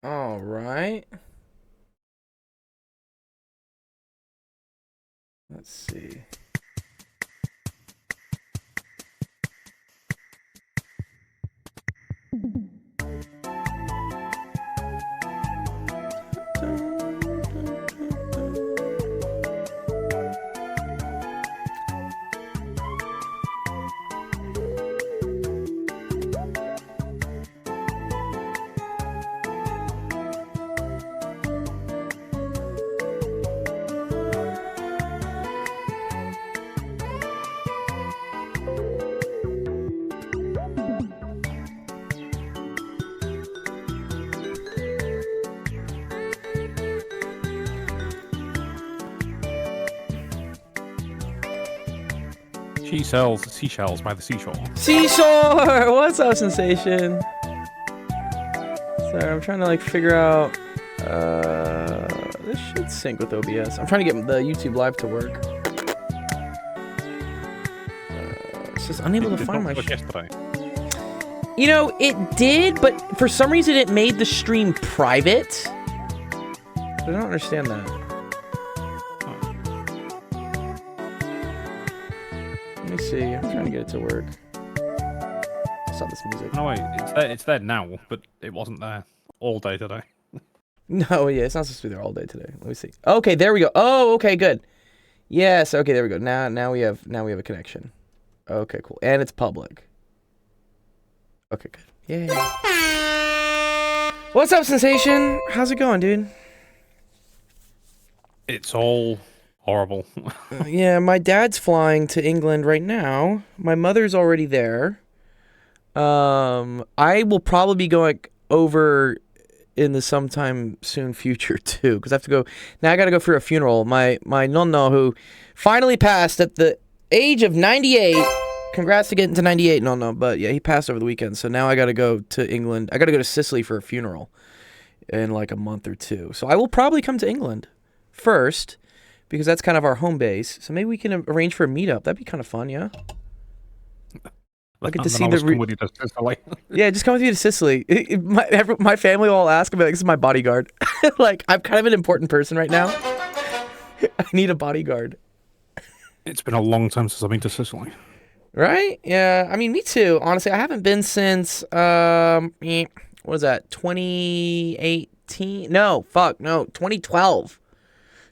All right. Let's see. She sells seashells by the seashore. Seashore! What's up, Sensation? Sorry, I'm trying to like figure out. This should sync with OBS. I'm trying to get the YouTube live to work. It's just unable to find my. Yesterday. You know, it did, but for some reason it made the stream private. I don't understand that. Let me see. I'm trying to get it to work. Stop this music. No, wait, it's there now, but it wasn't there all day today. No, yeah, it's not supposed to be there all day today. Let me see. Okay, there we go. Oh, okay, good. Yes, okay, there we go. Now we have a connection. Okay, cool. And it's public. Okay, good. Yay. What's up, Sensation? How's it going, dude? It's all horrible. Yeah, my dad's flying to England right now. My mother's already there. I will probably be going over in the sometime soon future too, because I have to go. Now I got to go for a funeral. My nonno, who finally passed at the age of 98. Congrats to getting to 98, nonno. But yeah, he passed over the weekend. So now I got to go to England. I got to go to Sicily for a funeral in like a month or two. So I will probably come to England first, because that's kind of our home base. So maybe we can arrange for a meetup. That'd be kind of fun, yeah. I get to see the. Yeah, just come with you to Sicily. My family will all ask me, like, this is my bodyguard. Like, I'm kind of an important person right now. I need a bodyguard. It's been a long time since I've been to Sicily. Right? Yeah. I mean, me too. Honestly, I haven't been since what was that? 2018? No, 2012.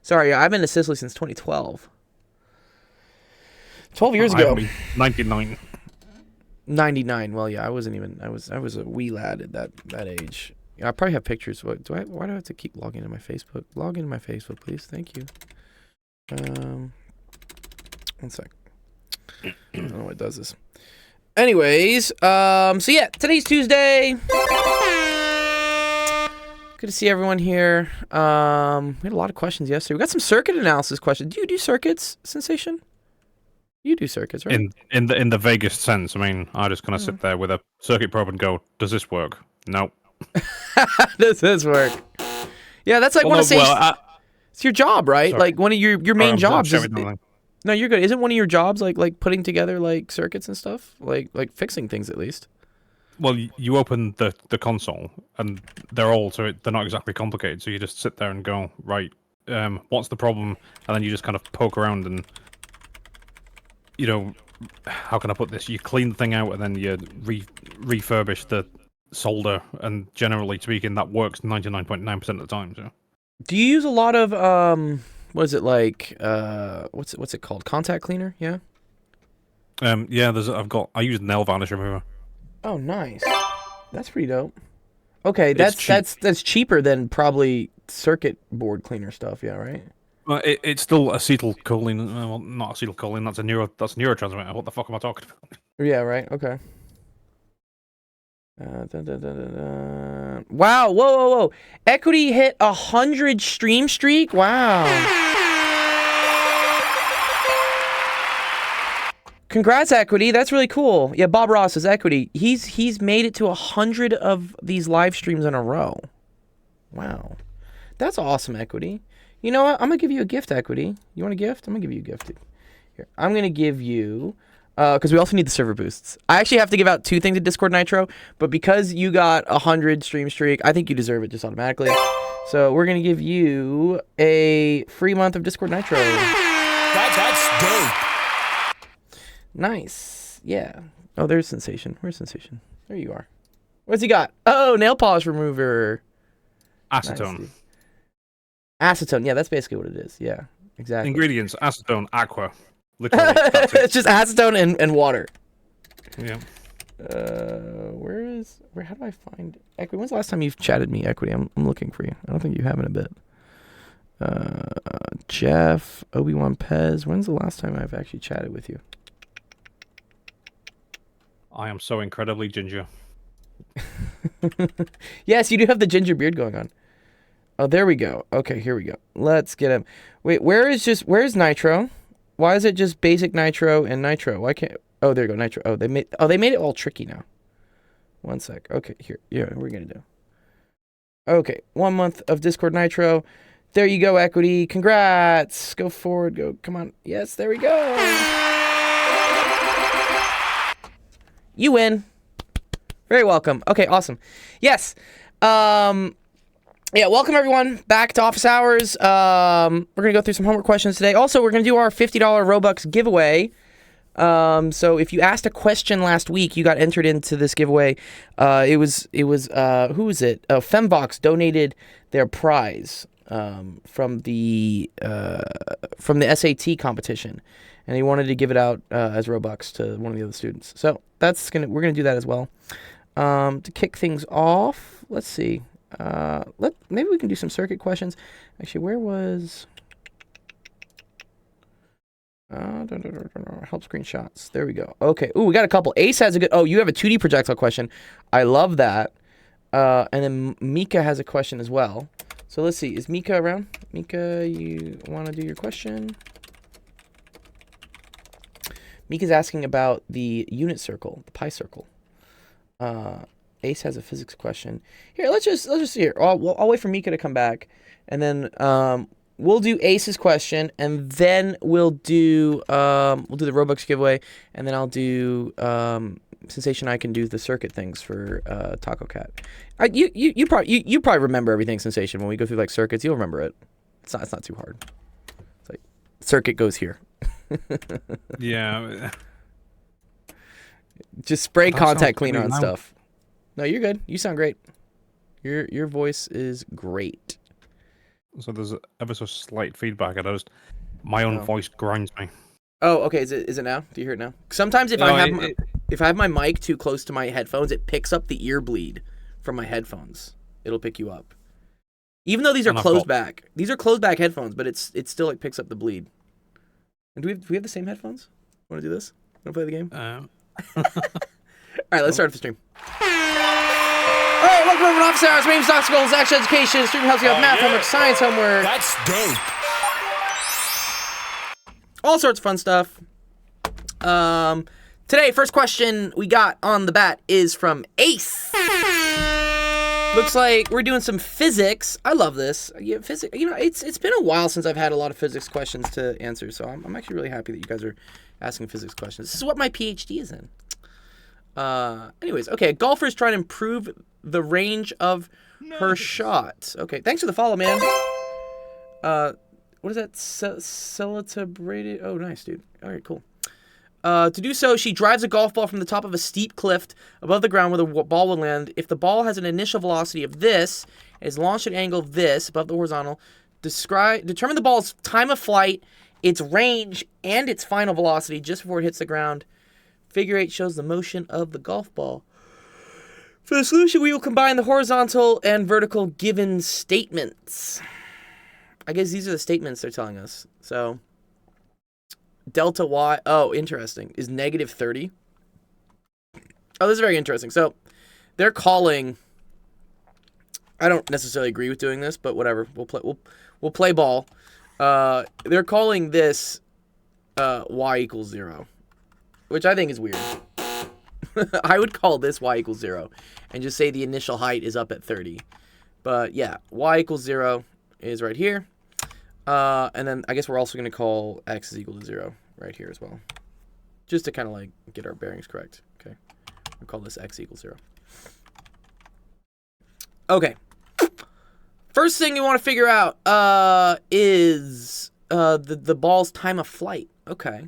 Sorry, I've been to Sicily since 2012. 12 years ago. 99. 99. Well, yeah, I wasn't even. I was a wee lad at that age. Yeah, I probably have pictures. Why do I have to keep logging into my Facebook? Log into my Facebook, please. Thank you. 1 sec. I don't know why it does this. Anyways, so yeah, today's Tuesday. Good to see everyone here. We had a lot of questions yesterday. We got some circuit analysis questions. Do you do circuits, Sensation? You do circuits, right? In the vaguest sense. I mean, I just kind of sit there with a circuit probe and go, "Does this work?" No. Does this work? Yeah, that's like one of it's your job, right? Sorry. Like one of your main jobs. No, you're good. Isn't one of your jobs like putting together like circuits and stuff, like fixing things at least? Well, you open the console and they're not exactly complicated. So you just sit there and go, right, what's the problem? And then you just kind of poke around and, you know, how can I put this? You clean the thing out and then you refurbish the solder, and generally speaking, that works 99.9% of the time. So, do you use a lot of what is it like? What's it called? Contact cleaner? Yeah. Yeah. I use nail varnish remover. Oh, nice. That's pretty dope. Okay, that's cheaper than probably circuit board cleaner stuff. Yeah, right. Well, it's still acetylcholine. Well, not acetylcholine. That's neurotransmitter. What the fuck am I talking about? Yeah. Right. Okay. Wow! Whoa! Equity hit 100 stream streak. Wow! Congrats, Equity. That's really cool. Yeah, Bob Ross is Equity. He's made it to 100 of these live streams in a row. Wow, that's awesome, Equity. You know what? I'm gonna give you a gift, Equity. You want a gift? I'm gonna give you a gift. Here, I'm gonna give you Because we also need the server boosts. I actually have to give out 2 things at Discord Nitro, but because you got 100 stream streak, I think you deserve it just automatically. So we're gonna give you a free month of Discord Nitro. That's dope. Nice. Yeah. Oh, there's Sensation. Where's Sensation? There you are. What's he got? Oh, nail polish remover. Acetone. Nice. Acetone. Yeah, that's basically what it is. Yeah, exactly. Ingredients: acetone, aqua. Literally, that's it. It's just acetone and water. Yeah. How do I find Equity? When's the last time you've chatted me, Equity? I'm looking for you. I don't think you have in a bit. Jeff, Obi-Wan Pez. When's the last time I've actually chatted with you? I am so incredibly ginger. Yes, you do have the ginger beard going on. Oh, there we go. Okay, here we go. Let's get him. Wait, where's Nitro? Why is it just basic Nitro and Nitro? Why can't? Oh, there you go, Nitro. Oh, they made it all tricky now. One sec. Okay, here. Yeah, we're gonna do. Okay, 1 month of Discord Nitro. There you go, Equity. Congrats. Go forward. Go. Come on. Yes, there we go. You win. Very welcome. Okay, awesome. Yes. Yeah, welcome everyone back to Office Hours. We're going to go through some homework questions today. Also, we're going to do our $50 Robux giveaway. So if you asked a question last week, you got entered into this giveaway. It was who was it? Femvox donated their prize from the SAT competition, and he wanted to give it out as Robux to one of the other students. So we're gonna do that as well. To kick things off, let's see. Maybe we can do some circuit questions. Actually, where was help screenshots? There we go. Okay. Ooh, we got a couple. Ace has a good. Oh, you have a 2D projectile question. I love that. And then Mika has a question as well. So let's see. Is Mika around? Mika, you want to do your question? Mika's asking about the unit circle, the pi circle. Ace has a physics question. Here, let's just see here. I'll wait for Mika to come back, and then we'll do Ace's question, and then we'll do the Robux giveaway, and then I'll do Sensation. I can do the circuit things for Taco Cat. You probably remember everything, Sensation. When we go through like circuits, you'll remember it. It's not too hard. It's like circuit goes here. Yeah. Just spray That contact sounds cleaner pretty on loud. stuff. No, you're good. You sound great. Your voice is great. So there's ever so slight feedback. My own voice grinds me. Oh, okay. Is it now? Do you hear it now? Sometimes if I have my mic too close to my headphones, it picks up the ear bleed from my headphones. It'll pick you up. Even though these are closed back. These are closed back headphones, but it still like picks up the bleed. And do we have the same headphones? Want to do this? Want to play the game? All right, let's start the stream. All right, welcome over to Office Hours. My name's Dr. Goals, Action Education. Stream helps you out math, homework, science, homework. That's dope. All sorts of fun stuff. Today, first question we got on the bat is from Ace. Looks like we're doing some physics. I love this. Yeah, physics. You know, it's been a while since I've had a lot of physics questions to answer, so I'm actually really happy that you guys are asking physics questions. This is what my PhD is in. Anyways, okay. Golfers trying to improve the range of her shot. Okay, thanks for the follow, man. What is that? Celebrated. Oh, nice, dude. All right, cool. To do so, she drives a golf ball from the top of a steep cliff above the ground where the ball will land. If the ball has an initial velocity of this, and is launched at an angle of this above the horizontal, determine the ball's time of flight, its range, and its final velocity just before it hits the ground. Figure 8 shows the motion of the golf ball. For the solution, we will combine the horizontal and vertical given statements. I guess these are the statements they're telling us. So, delta y, oh, interesting, is negative 30. Oh, this is very interesting. So, they're calling, I don't necessarily agree with doing this, but whatever. We'll play ball. They're calling this y equals 0. Which I think is weird. I would call this y equals 0 and just say the initial height is up at 30. But yeah, y equals 0 is right here. And then I guess we're also going to call x is equal to 0 right here as well. Just to kind of like get our bearings correct. Okay. We'll call this x equals 0. Okay. First thing you want to figure out is the ball's time of flight. Okay.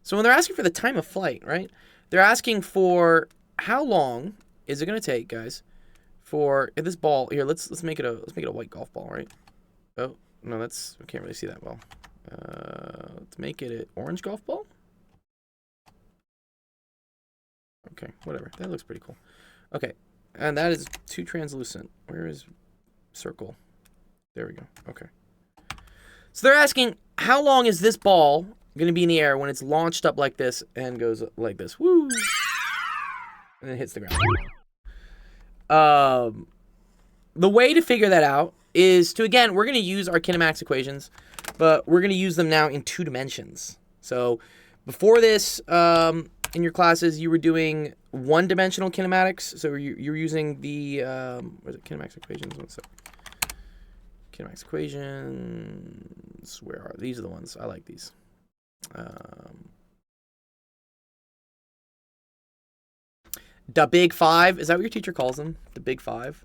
So when they're asking for the time of flight, right? They're asking for how long is it going to take, guys, for this ball here. Let's make it a white golf ball, right? Oh no, I can't really see that well. Let's make it an orange golf ball. Okay, whatever. That looks pretty cool. Okay, and that is too translucent. Where is circle? There we go. Okay. So they're asking how long is this ball going to be in the air when it's launched up like this and goes like this. Woo! And then hits the ground. The way to figure that out is to, again, we're going to use our kinematics equations, but we're going to use them now in 2 dimensions. So before this, in your classes, you were doing 1-dimensional kinematics. So you're using the, what is it, kinematics equations? One sec. Kinematics equations, where are these? Are the ones, I like these. The Big Five, is that what your teacher calls them? The Big Five?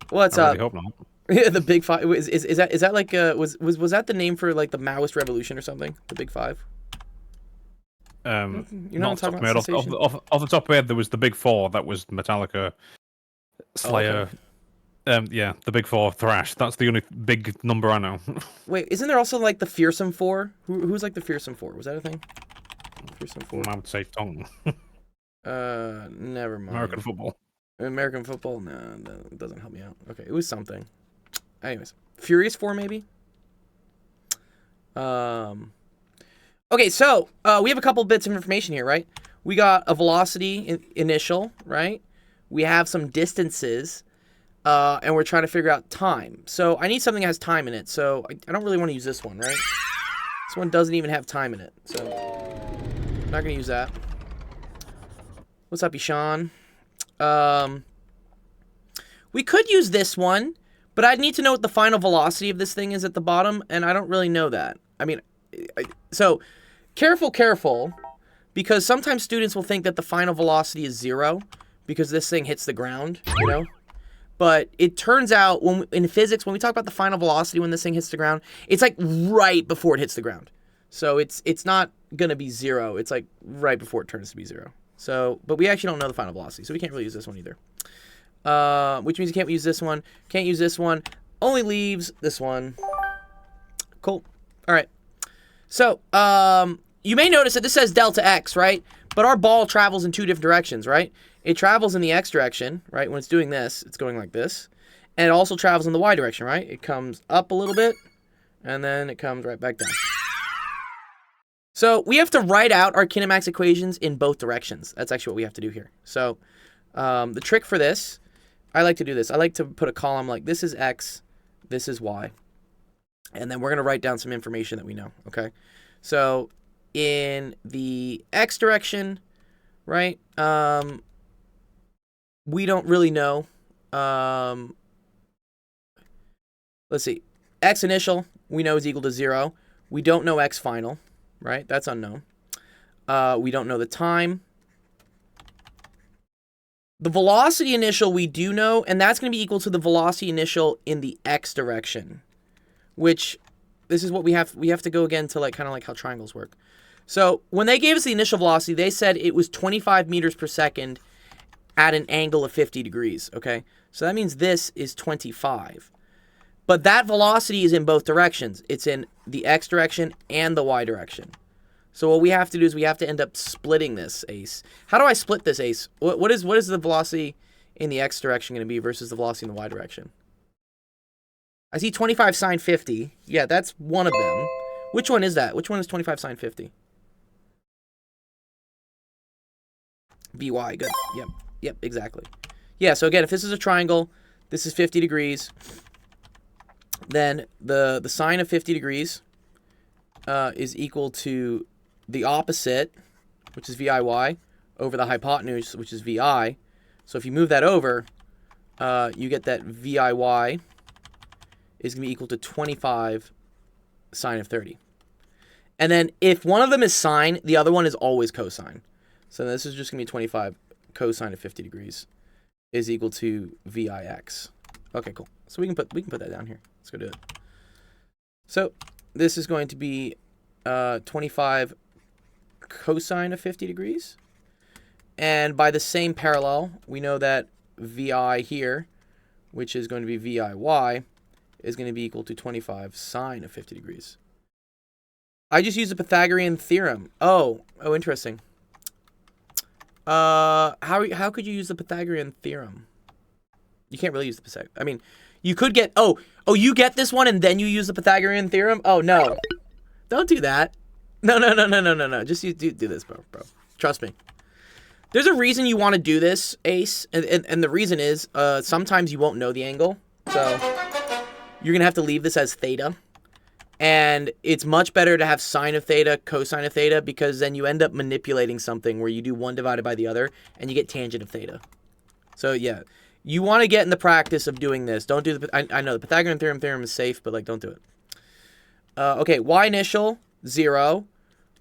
What's up? I hope not. Yeah, the Big Five. Is that like was that the name for like the Maoist revolution or something? The Big Five. You know what I'm talking about? Off the top of my head, there was the Big Four. That was Metallica, Slayer. Oh, okay. Yeah, the Big Four, Thrash. That's the only big number I know. Wait, isn't there also like the Fearsome Four? Who's like the Fearsome Four? Was that a thing? Fearsome Four. I would say Tongue. Never mind. American football. American football? No, that doesn't help me out. Okay, it was something. Anyways, Furious Four maybe. Okay, so we have a couple bits of information here, right? We got a velocity initial, right? We have some distances, and we're trying to figure out time. So I need something that has time in it. So I don't really want to use this one, right? This one doesn't even have time in it, so I'm not gonna use that. What's up, Ishan? We could use this one, but I'd need to know what the final velocity of this thing is at the bottom, and I don't really know that. I mean, so careful, because sometimes students will think that the final velocity is 0 because this thing hits the ground, you know? But it turns out, in physics, when we talk about the final velocity when this thing hits the ground, it's like right before it hits the ground. So it's not going to be 0. It's like right before it turns to be 0. So, but we actually don't know the final velocity, so we can't really use this one either. Which means you can't use this one. Can't use this one. Only leaves this one. Cool. All right. So, you may notice that this says delta x, right? But our ball travels in 2 different directions, right? It travels in the x direction, right? When it's doing this, it's going like this. And it also travels in the y direction, right? It comes up a little bit, and then it comes right back down. So we have to write out our kinematics equations in both directions. That's actually what we have to do here. So the trick for this, I like to do this. I like to put a column like this is x, this is y. And then we're going to write down some information that we know, okay? So in the x direction, right, we don't really know. Let's see. X initial, we know is equal to 0. We don't know x final. Right? That's unknown. We don't know the time. The velocity initial we do know, and that's going to be equal to the velocity initial in the x direction. Which, this is what we have to go again to like kind of like how triangles work. So, when they gave us the initial velocity, they said it was 25 meters per second at an angle of 50 degrees, okay? So that means this is 25. But that velocity is in both directions. It's in the x direction and the y direction. So what we have to do is we have to end up splitting this ace. How do I split this ace? What is the velocity in the x direction going to be versus the velocity in the y direction? I see 25 sine 50. Yeah, that's one of them. Which one is that? Which one is 25 sine 50? Vy, good. Yep, exactly. Yeah, so again, if this is a triangle, this is 50 degrees. Then the sine of 50 degrees is equal to the opposite, which is VIY, over the hypotenuse, which is VI. So if you move that over, you get that VIY is going to be equal to 25 sine of 30. And then if one of them is sine, the other one is always cosine. So this is just going to be 25 cosine of 50 degrees is equal to VIX. Okay, cool. So we can put that down here. Let's go do it. So this is going to be 25 cosine of 50 degrees. And by the same parallel, we know that VI here, which is going to be VIY, is going to be equal to 25 sine of 50 degrees. I just used the Pythagorean theorem. Oh, interesting. How could you use the Pythagorean theorem? You can't really use the Pythagorean. I mean, you could get. Oh, you get this one and then you use the Pythagorean theorem. Oh no, don't do that. No. Just do this, bro. Trust me. There's a reason you want to do this, Ace, and the reason is sometimes you won't know the angle, so you're gonna have to leave this as theta. And it's much better to have sine of theta, cosine of theta, because then you end up manipulating something where you do one divided by the other, and you get tangent of theta. So, yeah. You want to get in the practice of doing this. Don't do the... I know, the Pythagorean theorem is safe, but, like, don't do it. Okay, y initial, 0.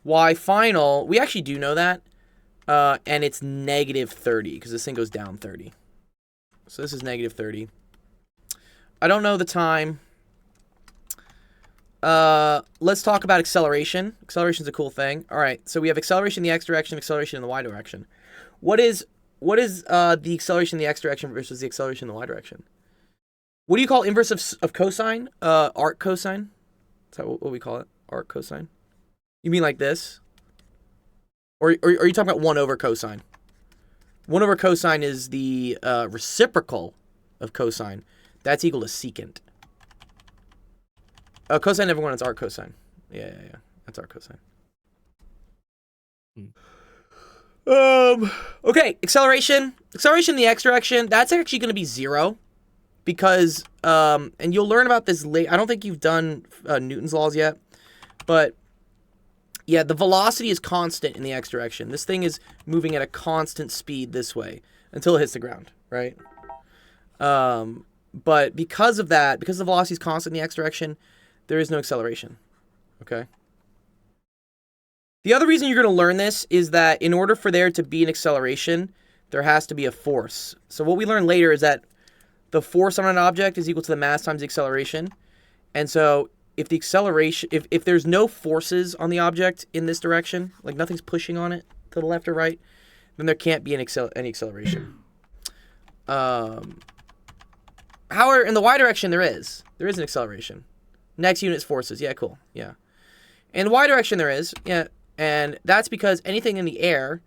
Y final, we actually do know that. And it's negative 30, because this thing goes down 30. So this is negative 30. I don't know the time... let's talk about acceleration. Acceleration's a cool thing. All right, so we have acceleration in the x direction, acceleration in the y direction. What is the acceleration in the x direction versus the acceleration in the y direction? What do you call inverse of cosine? Arc cosine? Is that what we call it? Arc cosine? You mean like this? Or are you talking about 1 over cosine? 1 over cosine is the reciprocal of cosine. That's equal to secant. Cosine never won, it's arc cosine. Yeah. That's arc cosine. Okay, acceleration. Acceleration in the x direction, that's actually going to be 0. Because, and you'll learn about this late. I don't think you've done Newton's laws yet. But, yeah, the velocity is constant in the x direction. This thing is moving at a constant speed this way until it hits the ground, right? But because of that, because the velocity is constant in the x direction, there is no acceleration, okay? The other reason you're going to learn this is that in order for there to be an acceleration, there has to be a force. So what we learn later is that the force on an object is equal to the mass times the acceleration. And so if the acceleration, if there's no forces on the object in this direction, like nothing's pushing on it to the left or right, then there can't be any acceleration. However, in the y direction, there is an acceleration. Next unit's forces. Yeah, cool. Yeah. In the y direction there is. Yeah. And that's because anything in the air,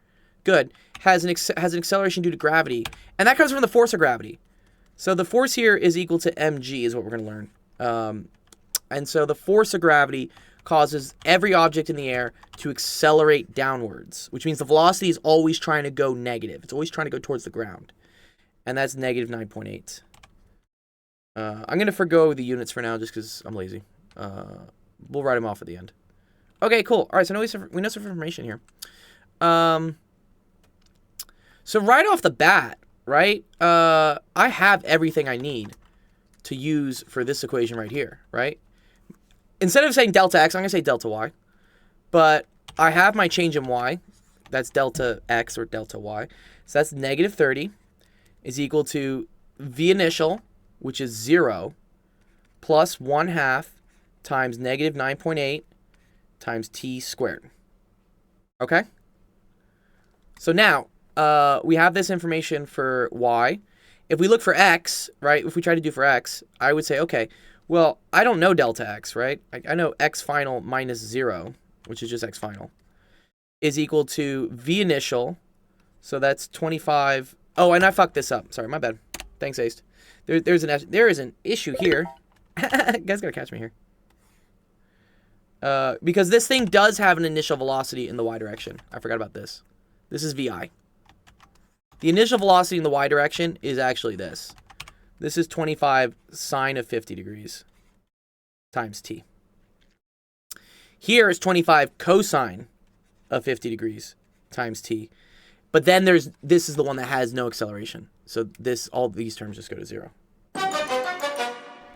good, has an acceleration due to gravity. And that comes from the force of gravity. So the force here is equal to mg is what we're going to learn. And so the force of gravity causes every object in the air to accelerate downwards, which means the velocity is always trying to go negative. It's always trying to go towards the ground. And that's negative 9.8. I'm going to forgo the units for now just because I'm lazy. We'll write them off at the end. Okay, cool. All right, so we know some information here. So right off the bat, right, I have everything I need to use for this equation right here, right? Instead of saying delta x, I'm going to say delta y. But I have my change in y. That's delta x or delta y. So that's negative 30 is equal to v initial, which is 0, plus 1/2 times negative 9.8 times t squared. Okay? So now, we have this information for y. If we look for x, right, if we try to do for x, I would say, okay, well, I don't know delta x, right? I know x final minus 0, which is just x final, is equal to v initial. So that's 25. Oh, and I fucked this up. Sorry, my bad. Thanks, Ace. There is an issue here. You guys gotta catch me here. Because this thing does have an initial velocity in the y direction. I forgot about this. This is vi. The initial velocity in the y direction is actually this. This is 25 sine of 50 degrees times t. Here is 25 cosine of 50 degrees times t. But then this is the one that has no acceleration. So all these terms just go to 0.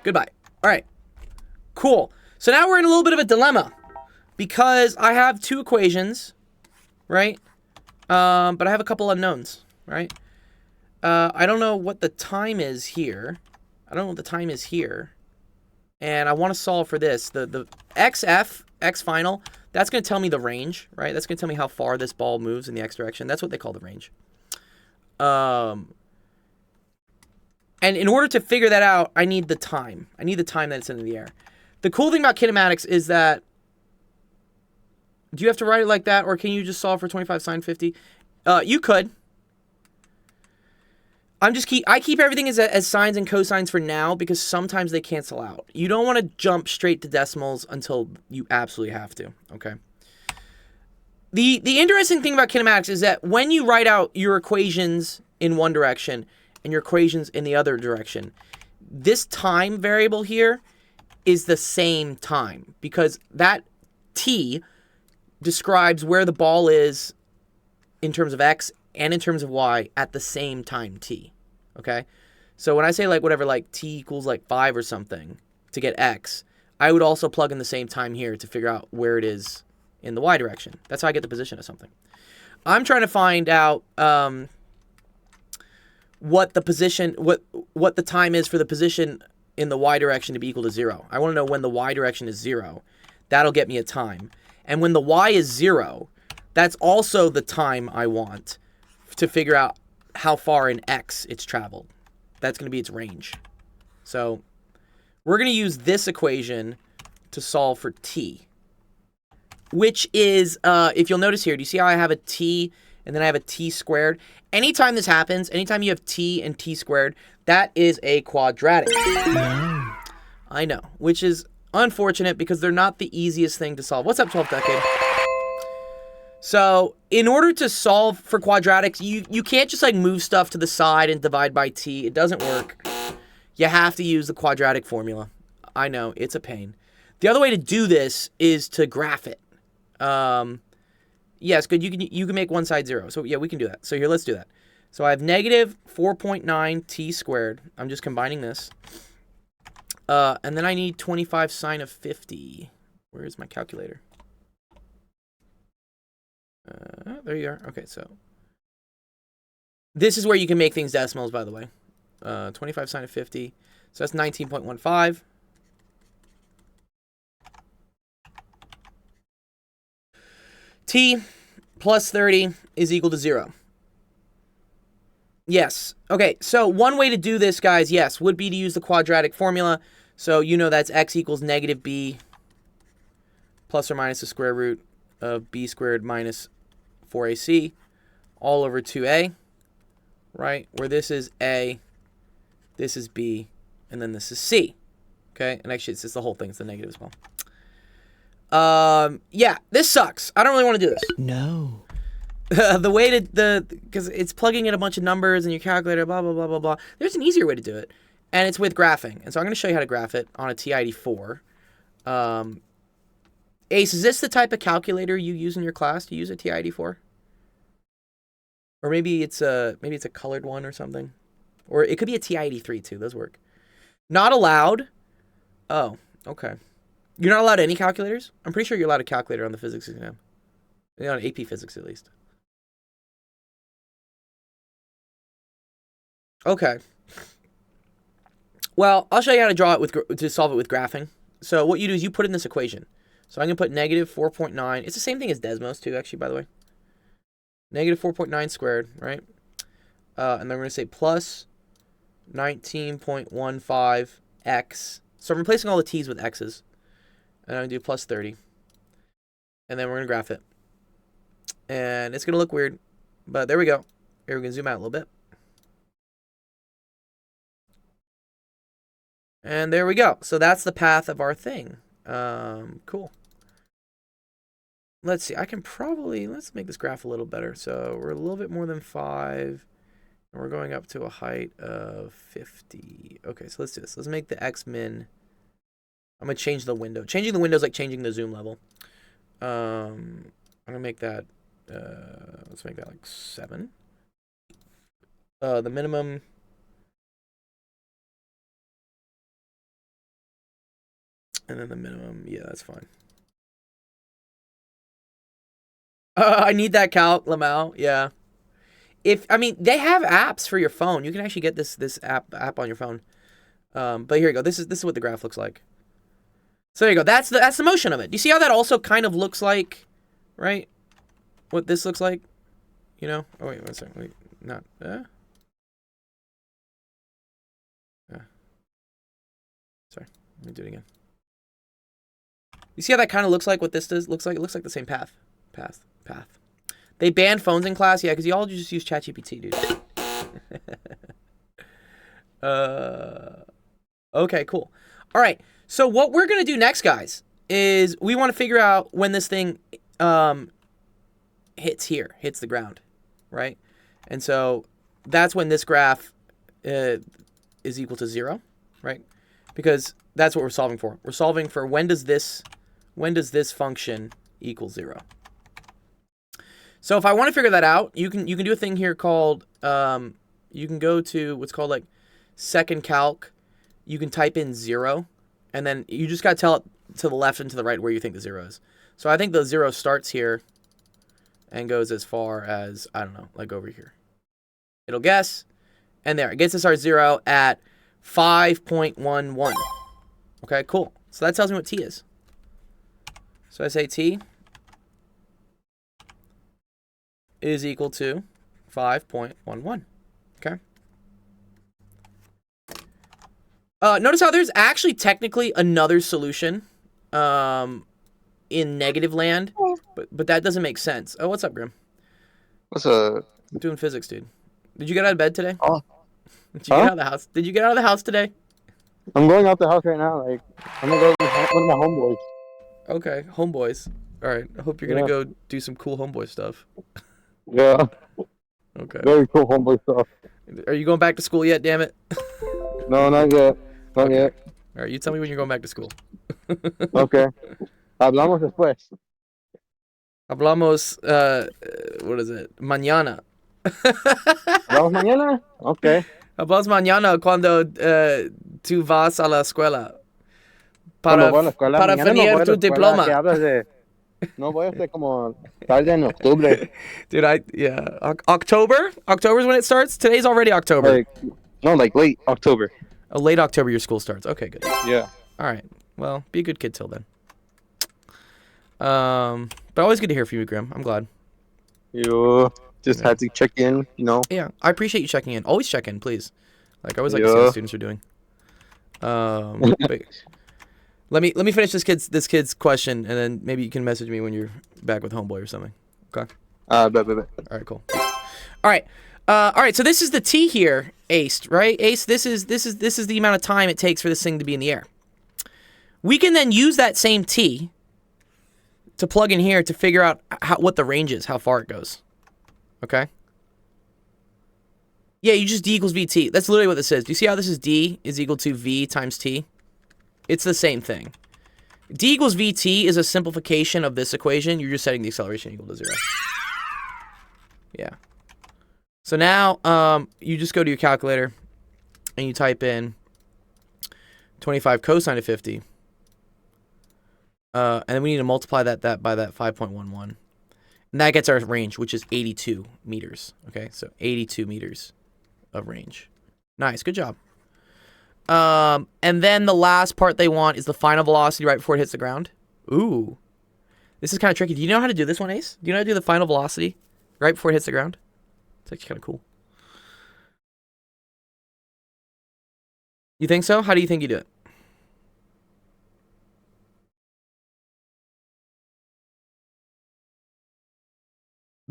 Goodbye. All right. Cool. So now we're in a little bit of a dilemma because I have two equations, right? But I have a couple unknowns, right? I don't know what the time is here. I don't know what the time is here. And I want to solve for this. The XF, X final, that's going to tell me the range, right? That's going to tell me how far this ball moves in the X direction. That's what they call the range. And in order to figure that out, I need the time. I need the time that it's in the air. The cool thing about kinematics is that, do you have to write it like that, or can you just solve for 25 sine 50? You could. I keep everything as sines and cosines for now because sometimes they cancel out. You don't want to jump straight to decimals until you absolutely have to, okay? The interesting thing about kinematics is that when you write out your equations in one direction and your equations in the other direction, this time variable here is the same time because that t describes where the ball is in terms of x and in terms of y at the same time t, okay? So when I say like whatever, like t equals like 5 or something to get x, I would also plug in the same time here to figure out where it is in the y direction. That's how I get the position of something. I'm trying to find out what the position, what the time is for the position in the y direction to be equal to 0. I want to know when the y direction is 0. That'll get me a time. And when the y is 0, that's also the time I want to figure out how far in x it's traveled. That's going to be its range. So we're going to use this equation to solve for t, which is, if you'll notice here, do you see how I have a t and then I have a t squared? Anytime this happens, anytime you have t and t squared, that is a quadratic. No. I know, which is unfortunate because they're not the easiest thing to solve. What's up, 12th decade? So in order to solve for quadratics, you can't just like move stuff to the side and divide by t. It doesn't work. You have to use the quadratic formula. I know, it's a pain. The other way to do this is to graph it. Yes, good. You can make one side 0. So yeah, we can do that. So here, let's do that. So I have negative 4.9 t squared. I'm just combining this. And then I need 25 sine of 50. Where is my calculator? There you are. Okay, so this is where you can make things decimals, by the way. 25 sine of 50. So that's 19.15. T plus 30 is equal to 0. Yes. Okay, so one way to do this, guys, yes, would be to use the quadratic formula. So you know that's x equals negative b plus or minus the square root of b squared minus 4ac all over 2a, right? Where this is a, this is b, and then this is c. Okay, and actually it's the whole thing. It's the negative as well. Yeah, this sucks. I don't really want to do this. No. The way to, because it's plugging in a bunch of numbers and your calculator, blah, blah, blah, blah, blah. There's an easier way to do it, and it's with graphing. And so I'm going to show you how to graph it on a TI-84. Ace, is this the type of calculator you use in your class? Do you use a TI-84? Or maybe it's a colored one or something. Or it could be a TI-83 too. Those work. Not allowed. Oh, okay. You're not allowed any calculators? I'm pretty sure you're allowed a calculator on the physics exam. On AP Physics, at least. Okay. Well, I'll show you how to draw it to solve it with graphing. So what you do is you put in this equation. So I'm going to put negative 4.9. It's the same thing as Desmos too, actually, by the way. Negative 4.9 squared, right? And then we're going to say plus 19.15x. So I'm replacing all the t's with x's. And I'm going to do plus 30. And then we're going to graph it. And it's going to look weird. But there we go. Here, we can zoom out a little bit. And there we go. So that's the path of our thing. Cool. Let's see. I can probably, let's make this graph a little better. So we're a little bit more than 5. And we're going up to a height of 50. Okay, so let's do this. Let's make the x min. I'm going to change the window. Changing the window is like changing the zoom level. I'm going to make that, let's make that like 7. The minimum. And then the minimum, yeah, that's fine. I need that calc, Lamau. Yeah. I mean, they have apps for your phone. You can actually get this app on your phone. But here you go. This is what the graph looks like. So there you go. That's the motion of it. Do you see how that also kind of looks like, right? What this looks like? You know? Oh wait, one second. Wait, not. Sorry. Let me do it again. You see how that kind of looks like what this does? Looks like it looks like the same path. They banned phones in class, yeah, because you all just use ChatGPT, dude. Okay, cool. All right. So what we're gonna do next, guys, is we want to figure out when this thing hits the ground, right? And so that's when this graph is equal to 0, right? Because that's what we're solving for. We're solving for when does this function equal 0. So if I want to figure that out, you can do a thing here called you can go to what's called like second calc. You can type in 0, and then you just got to tell it to the left and to the right where you think the 0 is. So I think the 0 starts here and goes as far as, I don't know, like over here. It'll guess, and there. It gets us our 0 at 5.11. Okay, cool. So that tells me what t is. So I say t is equal to 5.11. Okay. Notice how there's actually technically another solution in negative land, but that doesn't make sense. Oh, what's up, Grim? What's up? I'm doing physics, dude. Did you get out of bed today? Oh. Did you get out of the house? Did you get out of the house today? I'm going out the house right now. Like, I'm gonna go with one of my homeboys. Okay, homeboys. All right. I hope you're gonna go do some cool homeboy stuff. Yeah. Okay. Very cool homeboy stuff. Are you going back to school yet? Damn it. No, not yet. Not yet. All right. You tell me when you're going back to school. Okay. Hablamos después. Hablamos. What is it? Mañana. ¿Hablamos mañana? Okay. Hablamos mañana cuando tú vas a la escuela. Cuando voy a la escuela, para mañana no finir voy a la tu escuela, diploma. que hablas de... No voy a hacer como tarde en octubre. Dude, October? October's when it starts? Today's already October. Like late October. Oh, late October your school starts. Okay, good. Yeah. All right. Well, be a good kid till then. But always good to hear from you, Grim. I'm glad. You just had to check in, you know. Yeah, I appreciate you checking in. Always check in, please. Like I always like to see what students are doing. But let me finish this kid's question, and then maybe you can message me when you're back with homeboy or something. Okay. Bet. All right, cool. All right. So this is the t here, Ace, right? Ace, this is the amount of time it takes for this thing to be in the air. We can then use that same t to plug in here to figure out what the range is, how far it goes. Okay? Yeah, you just d equals vt. That's literally what this is. Do you see how this is d is equal to v times t? It's the same thing. D equals vt is a simplification of this equation. You're just setting the acceleration equal to 0. Yeah. So now you just go to your calculator and you type in 25 cosine of 50. And then we need to multiply that by that 5.11. And that gets our range, which is 82 meters. Okay, so 82 meters of range. Nice, good job. And then the last part they want is the final velocity right before it hits the ground. Ooh. This is kind of tricky. Do you know how to do this one, Ace? Do you know how to do the final velocity right before it hits the ground? It's actually kind of cool. You think so? How do you think you do it?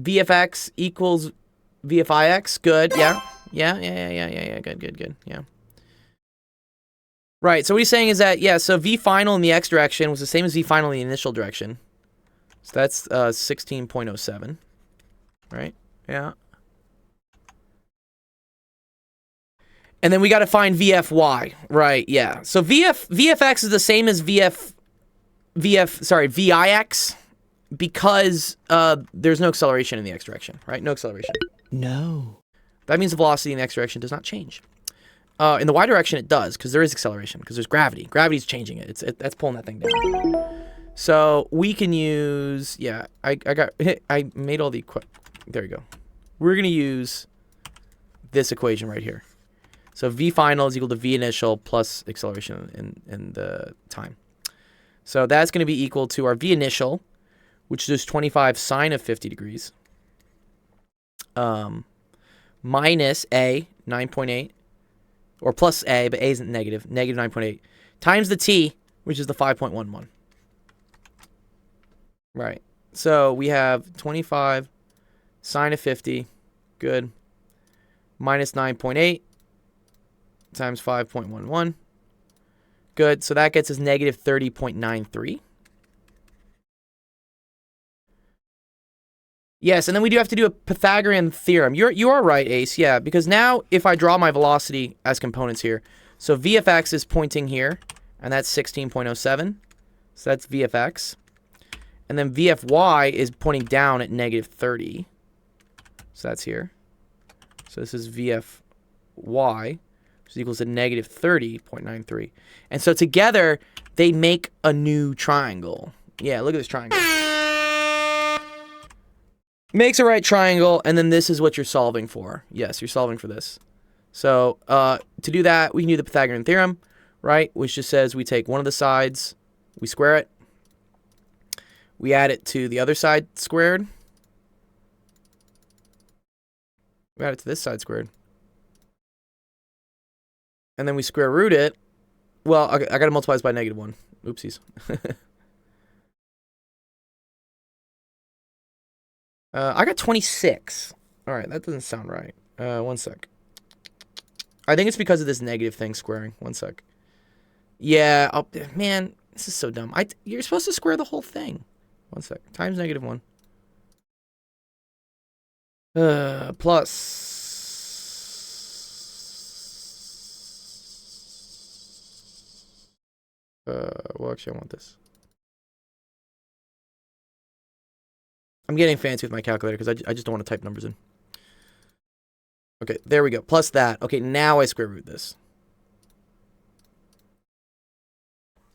VFX equals VFIX. Good. Yeah. Good. Yeah. Right. So what he's saying is that, yeah, so V final in the X direction was the same as V final in the initial direction. So that's 16.07. Right? Yeah. And then we got to find VFY. Right. Yeah. So VFX is the same as VIX because there's no acceleration in the X direction, right? No acceleration. No. That means the velocity in the X direction does not change. In the Y direction, it does, because there is acceleration, because there's gravity. Gravity's changing it. That's pulling that thing down. So we can use, yeah, I made all the, there you go. We're going to use this equation right here. So V final is equal to V initial plus acceleration in the time. So that's going to be equal to our V initial, which is 25 sine of 50 degrees, minus A, 9.8, or plus A, but A isn't negative, negative 9.8, times the T, which is the 5.11. Right. So we have 25 sine of 50, good, minus 9.8 times 5.11. Good. So that gets us negative 30.93. Yes, and then we do have to do a Pythagorean theorem. You are right, Ace. Yeah, because now if I draw my velocity as components here, so v of x is pointing here, and that's 16.07. So that's v of x. And then v of y is pointing down at negative 30. So that's here. So this is v of y, which is equals to negative 30.93. And so together, they make a new triangle. Yeah, look at this triangle. Makes a right triangle, and then this is what you're solving for. Yes, you're solving for this. So to do that, we can do the Pythagorean theorem, right? Which just says we take one of the sides, we square it, we add it to the other side squared, we add it to this side squared, and then we square root it. Well, I got to multiply this by negative 1. Oopsies. I got 26. All right, that doesn't sound right. One sec. I think it's because of this negative thing squaring. One sec. Yeah, man, this is so dumb. You're supposed to square the whole thing. One sec. Times negative 1. Plus. Well, actually, I want this. I'm getting fancy with my calculator because I just don't want to type numbers in. Okay, there we go. Plus that. Okay, now I square root this.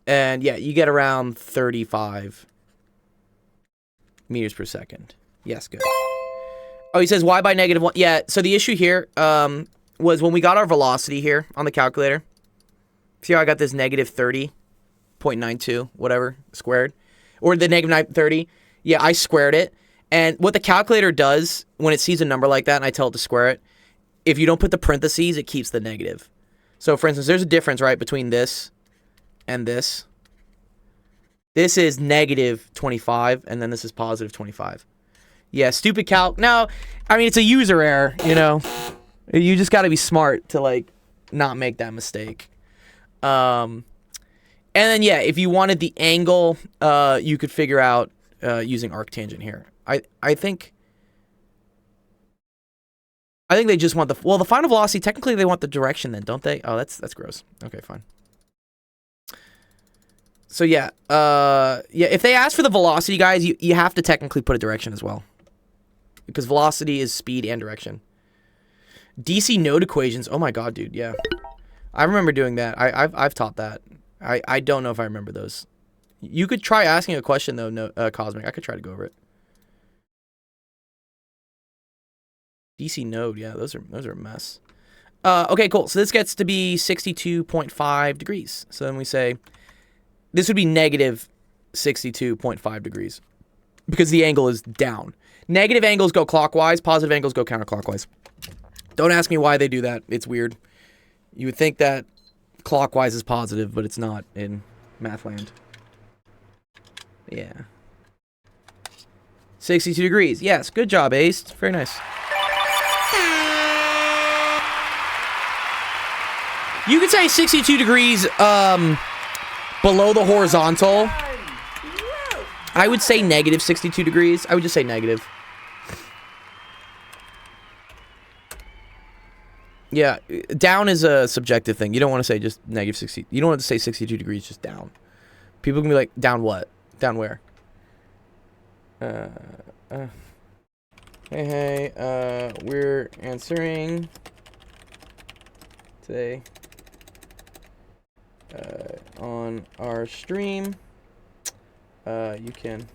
And yeah, you get around 35 meters per second. Yes, good. Oh, he says, why by negative 1? Yeah, so the issue here was when we got our velocity here on the calculator. See how I got this negative 30.92, whatever, squared? Or the negative 30. Yeah, I squared it. And what the calculator does when it sees a number like that and I tell it to square it, if you don't put the parentheses, it keeps the negative. So, for instance, there's a difference, right, between this and this. This is negative 25, and then this is positive 25. Yeah, stupid calc. No, I mean, it's a user error, you know. You just got to be smart to, like, not make that mistake. And then, yeah, if you wanted the angle, you could figure out using arctangent here. I think they just want the final velocity. Technically, they want the direction then, don't they? Oh, that's gross. Okay, fine. So yeah, if they ask for the velocity, guys, you have to technically put a direction as well, because velocity is speed and direction. DC node equations. Oh my god, dude. Yeah, I remember doing that. I've taught that. I don't know if I remember those. You could try asking a question though, Cosmic. I could try to go over it. DC node, yeah, those are a mess. Okay, cool. So this gets to be 62.5 degrees. So then we say this would be negative 62.5 degrees because the angle is down. Negative angles go clockwise, positive angles go counterclockwise. Don't ask me why they do that. It's weird. You would think that clockwise is positive, but it's not in Mathland. Yeah. 62 degrees. Yes, good job, Ace. Very nice. You could say 62 degrees below the horizontal. I would say negative 62 degrees. I would just say negative. Yeah, down is a subjective thing. You don't want to say just negative 60. You don't want to say 62 degrees just down. People can be like, down what? Down where? Hey, we're answering today on our stream you can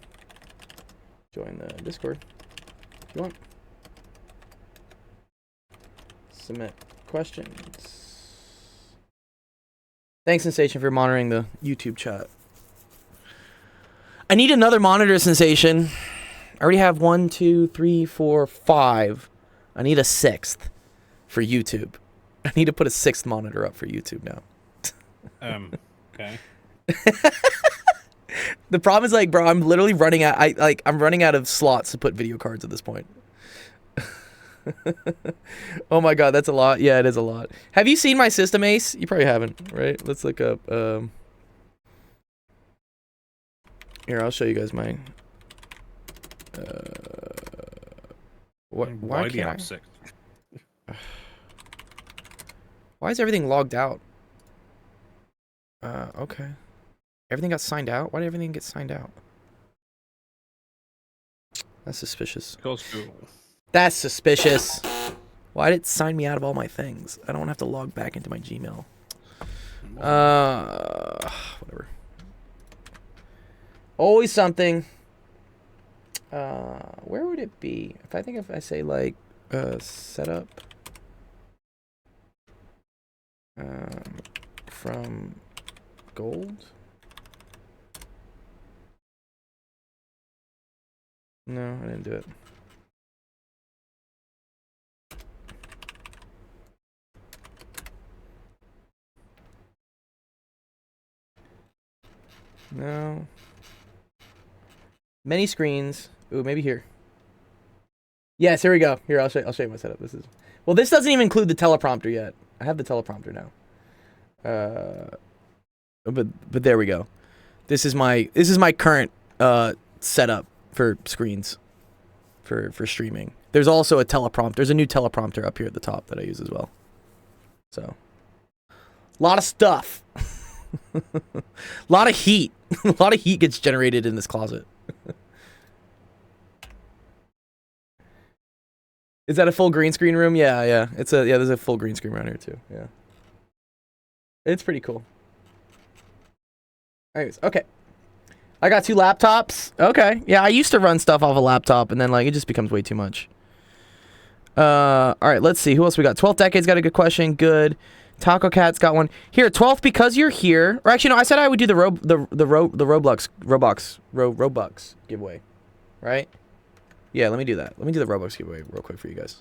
join the Discord if you want. Submit questions. Thanks, Sensation, for monitoring the YouTube chat. I need another monitor, Sensation. I already have 1, 2, 3, 4, 5. I need a 6th for YouTube. I need to put a 6th monitor up for YouTube now. Okay. The problem is, like, bro, I'm literally running out. I'm running out of slots to put video cards at this point. Oh my god, that's a lot. Yeah, it is a lot. Have you seen my system, Ace? You probably haven't, right? Let's look up. Here, I'll show you guys my. What? Why do you can't have I? 6? Why is everything logged out? Okay. Everything got signed out? Why did everything get signed out? That's suspicious. Because Google. That's suspicious. Why did it sign me out of all my things? I don't have to log back into my Gmail. Whatever. Always something. Where would it be? If I say like setup from gold. No, I didn't do it. No. Many screens. Ooh, maybe here. Yes, here we go. Here, I'll show you my setup. This doesn't even include the teleprompter yet. I have the teleprompter now. But there we go. This is my current setup for screens for streaming. There's also a teleprompter. There's a new teleprompter up here at the top that I use as well. So, a lot of stuff. A lot of heat. A lot of heat gets generated in this closet. Is that a full green screen room? Yeah. There's a full green screen around here too. Yeah. It's pretty cool. Anyways, okay. I got 2 laptops. Okay. Yeah, I used to run stuff off a laptop and then like it just becomes way too much. All right, let's see. Who else we got? 12th Decade's got a good question. Good. Taco Cat's got one. Here, 12th, because you're here. Or actually, no, I said I would do the Robux giveaway. Right? Yeah, let me do that. Let me do the Robux giveaway real quick for you guys.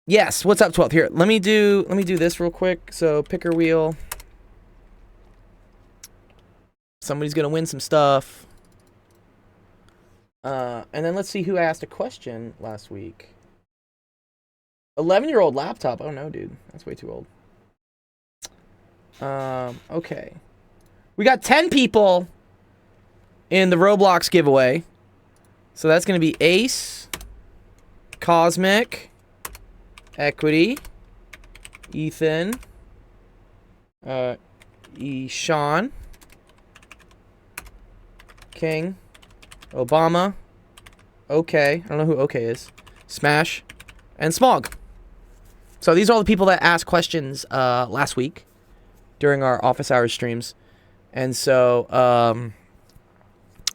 Yes, what's up, 12th? Here, let me do this real quick. So, picker wheel. Somebody's gonna win some stuff. And then let's see who asked a question last week. 11-year-old laptop. Oh no, dude. That's way too old. Okay. We got 10 people in the Roblox giveaway. So that's going to be Ace, Cosmic, Equity, Ethan, Sean, King, Obama, OK. I don't know who OK is. Smash, and Smog. So these are all the people that asked questions last week during our office hours streams. And so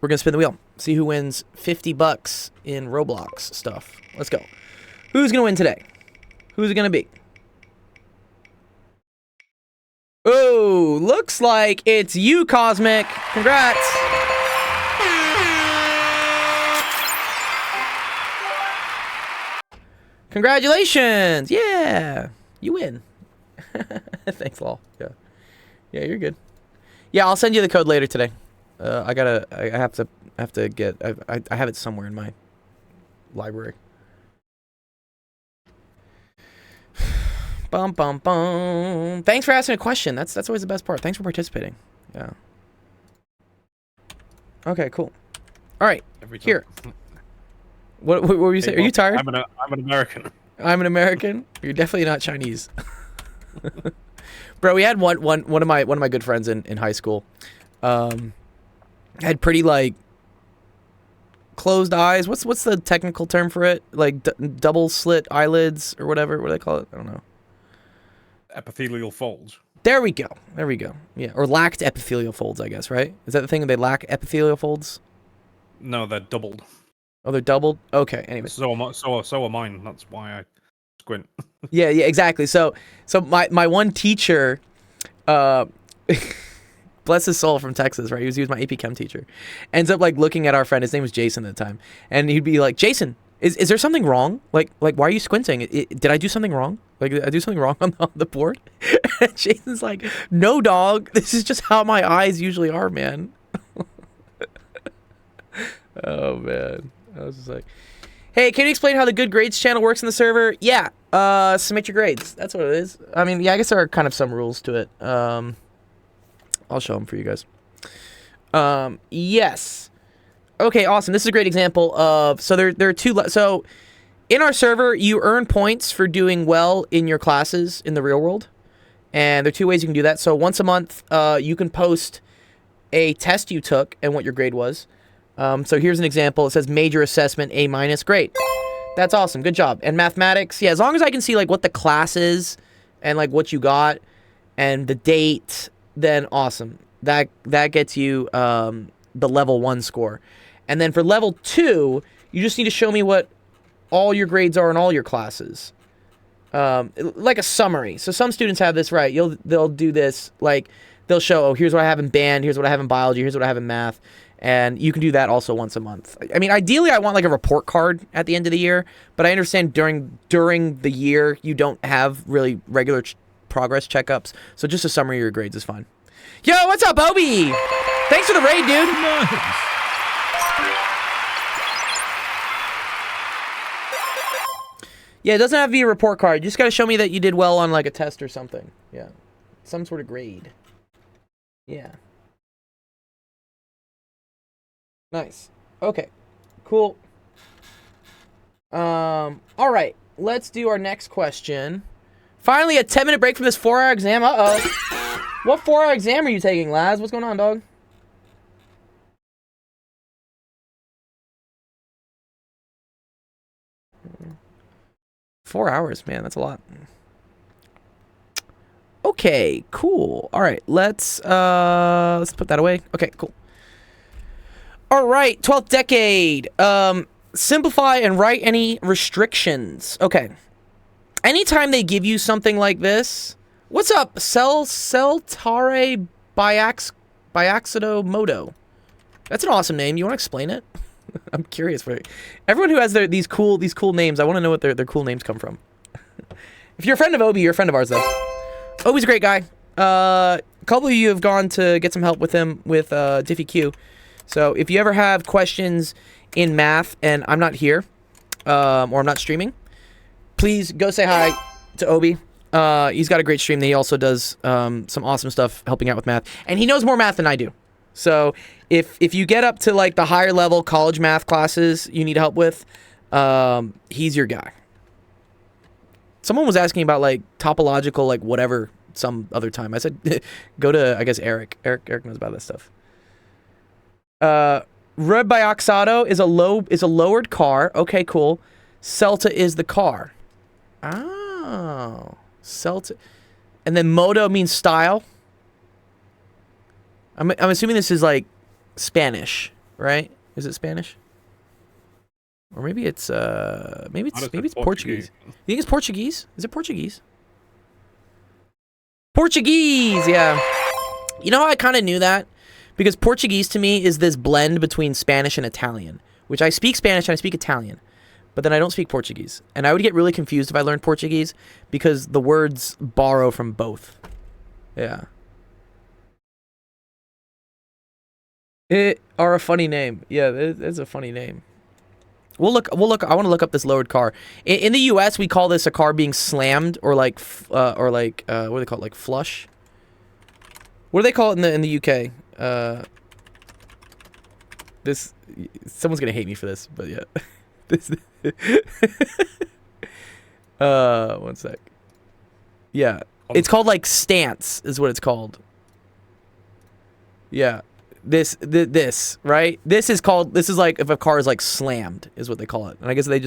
we're going to spin the wheel. See who wins $50 in Roblox stuff. Let's go. Who's going to win today? Who's it going to be? Oh, looks like it's you, Cosmic. Congrats. Congratulations. Yeah. You win. Thanks, lol. Yeah. Yeah, you're good. Yeah, I'll send you the code later today. I have to get, I have it somewhere in my library. Bum, bum, bum. Thanks for asking a question. That's always the best part. Thanks for participating. Yeah. Okay, cool. All right. Here. What were you saying? Are you tired? I'm an American. I'm an American? You're definitely not Chinese. Bro, we had one of my good friends in high school. Had pretty like closed eyes. What's the technical term for it? Like double slit eyelids or whatever. What do they call it? I don't know. Epithelial folds. There we go. There we go. Yeah, or lacked epithelial folds, I guess, right? Is that the thing? They lack epithelial folds? No, they're doubled. Oh, they're doubled? Okay, anyway. So are mine. That's why I squint. Yeah, exactly. So my one teacher, bless his soul, from Texas, right? He was my AP Chem teacher. Ends up like looking at our friend. His name was Jason at the time, and he'd be like, "Jason, is there something wrong? Like why are you squinting? Did I do something wrong? Like did I do something wrong on the board?" And Jason's like, "No, dog. This is just how my eyes usually are, man." Oh man, I was just like, "Hey, can you explain how the Good Grades channel works in the server?" Yeah, submit your grades. That's what it is. I mean, yeah, I guess there are kind of some rules to it. I'll show them for you guys. Yes. Okay, awesome. This is a great example of, so there are two, so in our server, you earn points for doing well in your classes in the real world. And there are two ways you can do that. So once a month, you can post a test you took and what your grade was. So here's an example. It says major assessment, A-. Great. That's awesome. Good job. And mathematics, yeah, as long as I can see like what the class is and like what you got and the date, then awesome. That gets you the level 1 score. And then for level 2, you just need to show me what all your grades are in all your classes. Like a summary. So some students have this, right? They'll do this, like they'll show, oh, here's what I have in band, here's what I have in biology, here's what I have in math. And you can do that also once a month. I mean, ideally, I want like a report card at the end of the year, but I understand during the year you don't have really regular progress checkups. So just a summary of your grades is fine. Yo, what's up, Obi? Thanks for the raid, dude. Yeah, it doesn't have to be a report card. You just got to show me that you did well on like a test or something. Yeah, some sort of grade. Yeah. Nice. Okay. Cool. All right. Let's do our next question. Finally, a 10-minute break from this 4-hour exam. Uh-oh. What 4-hour exam are you taking, Laz? What's going on, dog? Hmm. 4 hours, man. That's a lot. Okay, cool. All right, let's put that away. Okay, cool. All right, 12th decade. Simplify and write any restrictions. Okay. Anytime they give you something like this, what's up? Celtare Biaxido Moto. That's an awesome name. You want to explain it? I'm curious for everyone who has these cool names. I want to know what their cool names come from. If you're a friend of Obi, you're a friend of ours, though. Obi's a great guy. A couple of you have gone to get some help with him with DiffyQ. So if you ever have questions in math and I'm not here, or I'm not streaming, please go say hi to Obi. He's got a great stream that he also does some awesome stuff helping out with math. And he knows more math than I do. So if you get up to like the higher level college math classes you need help with, he's your guy. Someone was asking about like topological, like whatever, some other time. I said, go to, I guess, Eric. Eric knows about this stuff. Red Bioxado is a lowered car. Okay, cool. Celta is the car. Oh, Celta. And then Moto means style. I'm assuming this is like Spanish, right? Is it Spanish? Or maybe it's Portuguese. You think it's Portuguese? Is it Portuguese? Portuguese, yeah. You know how I kind of knew that? Because Portuguese to me is this blend between Spanish and Italian, which I speak Spanish and I speak Italian, but then I don't speak Portuguese. And I would get really confused if I learned Portuguese because the words borrow from both. Yeah. It are a funny name. Yeah, it's a funny name. We'll look. I want to look up this lowered car. In the U.S., we call this a car being slammed, or like, what do they call it? Like flush. What do they call it in the UK? This, someone's gonna hate me for this, but yeah. This. One sec. Yeah, it's called like stance, is what it's called. Yeah. This, right? This is like if a car is like slammed, is what they call it. And I guess they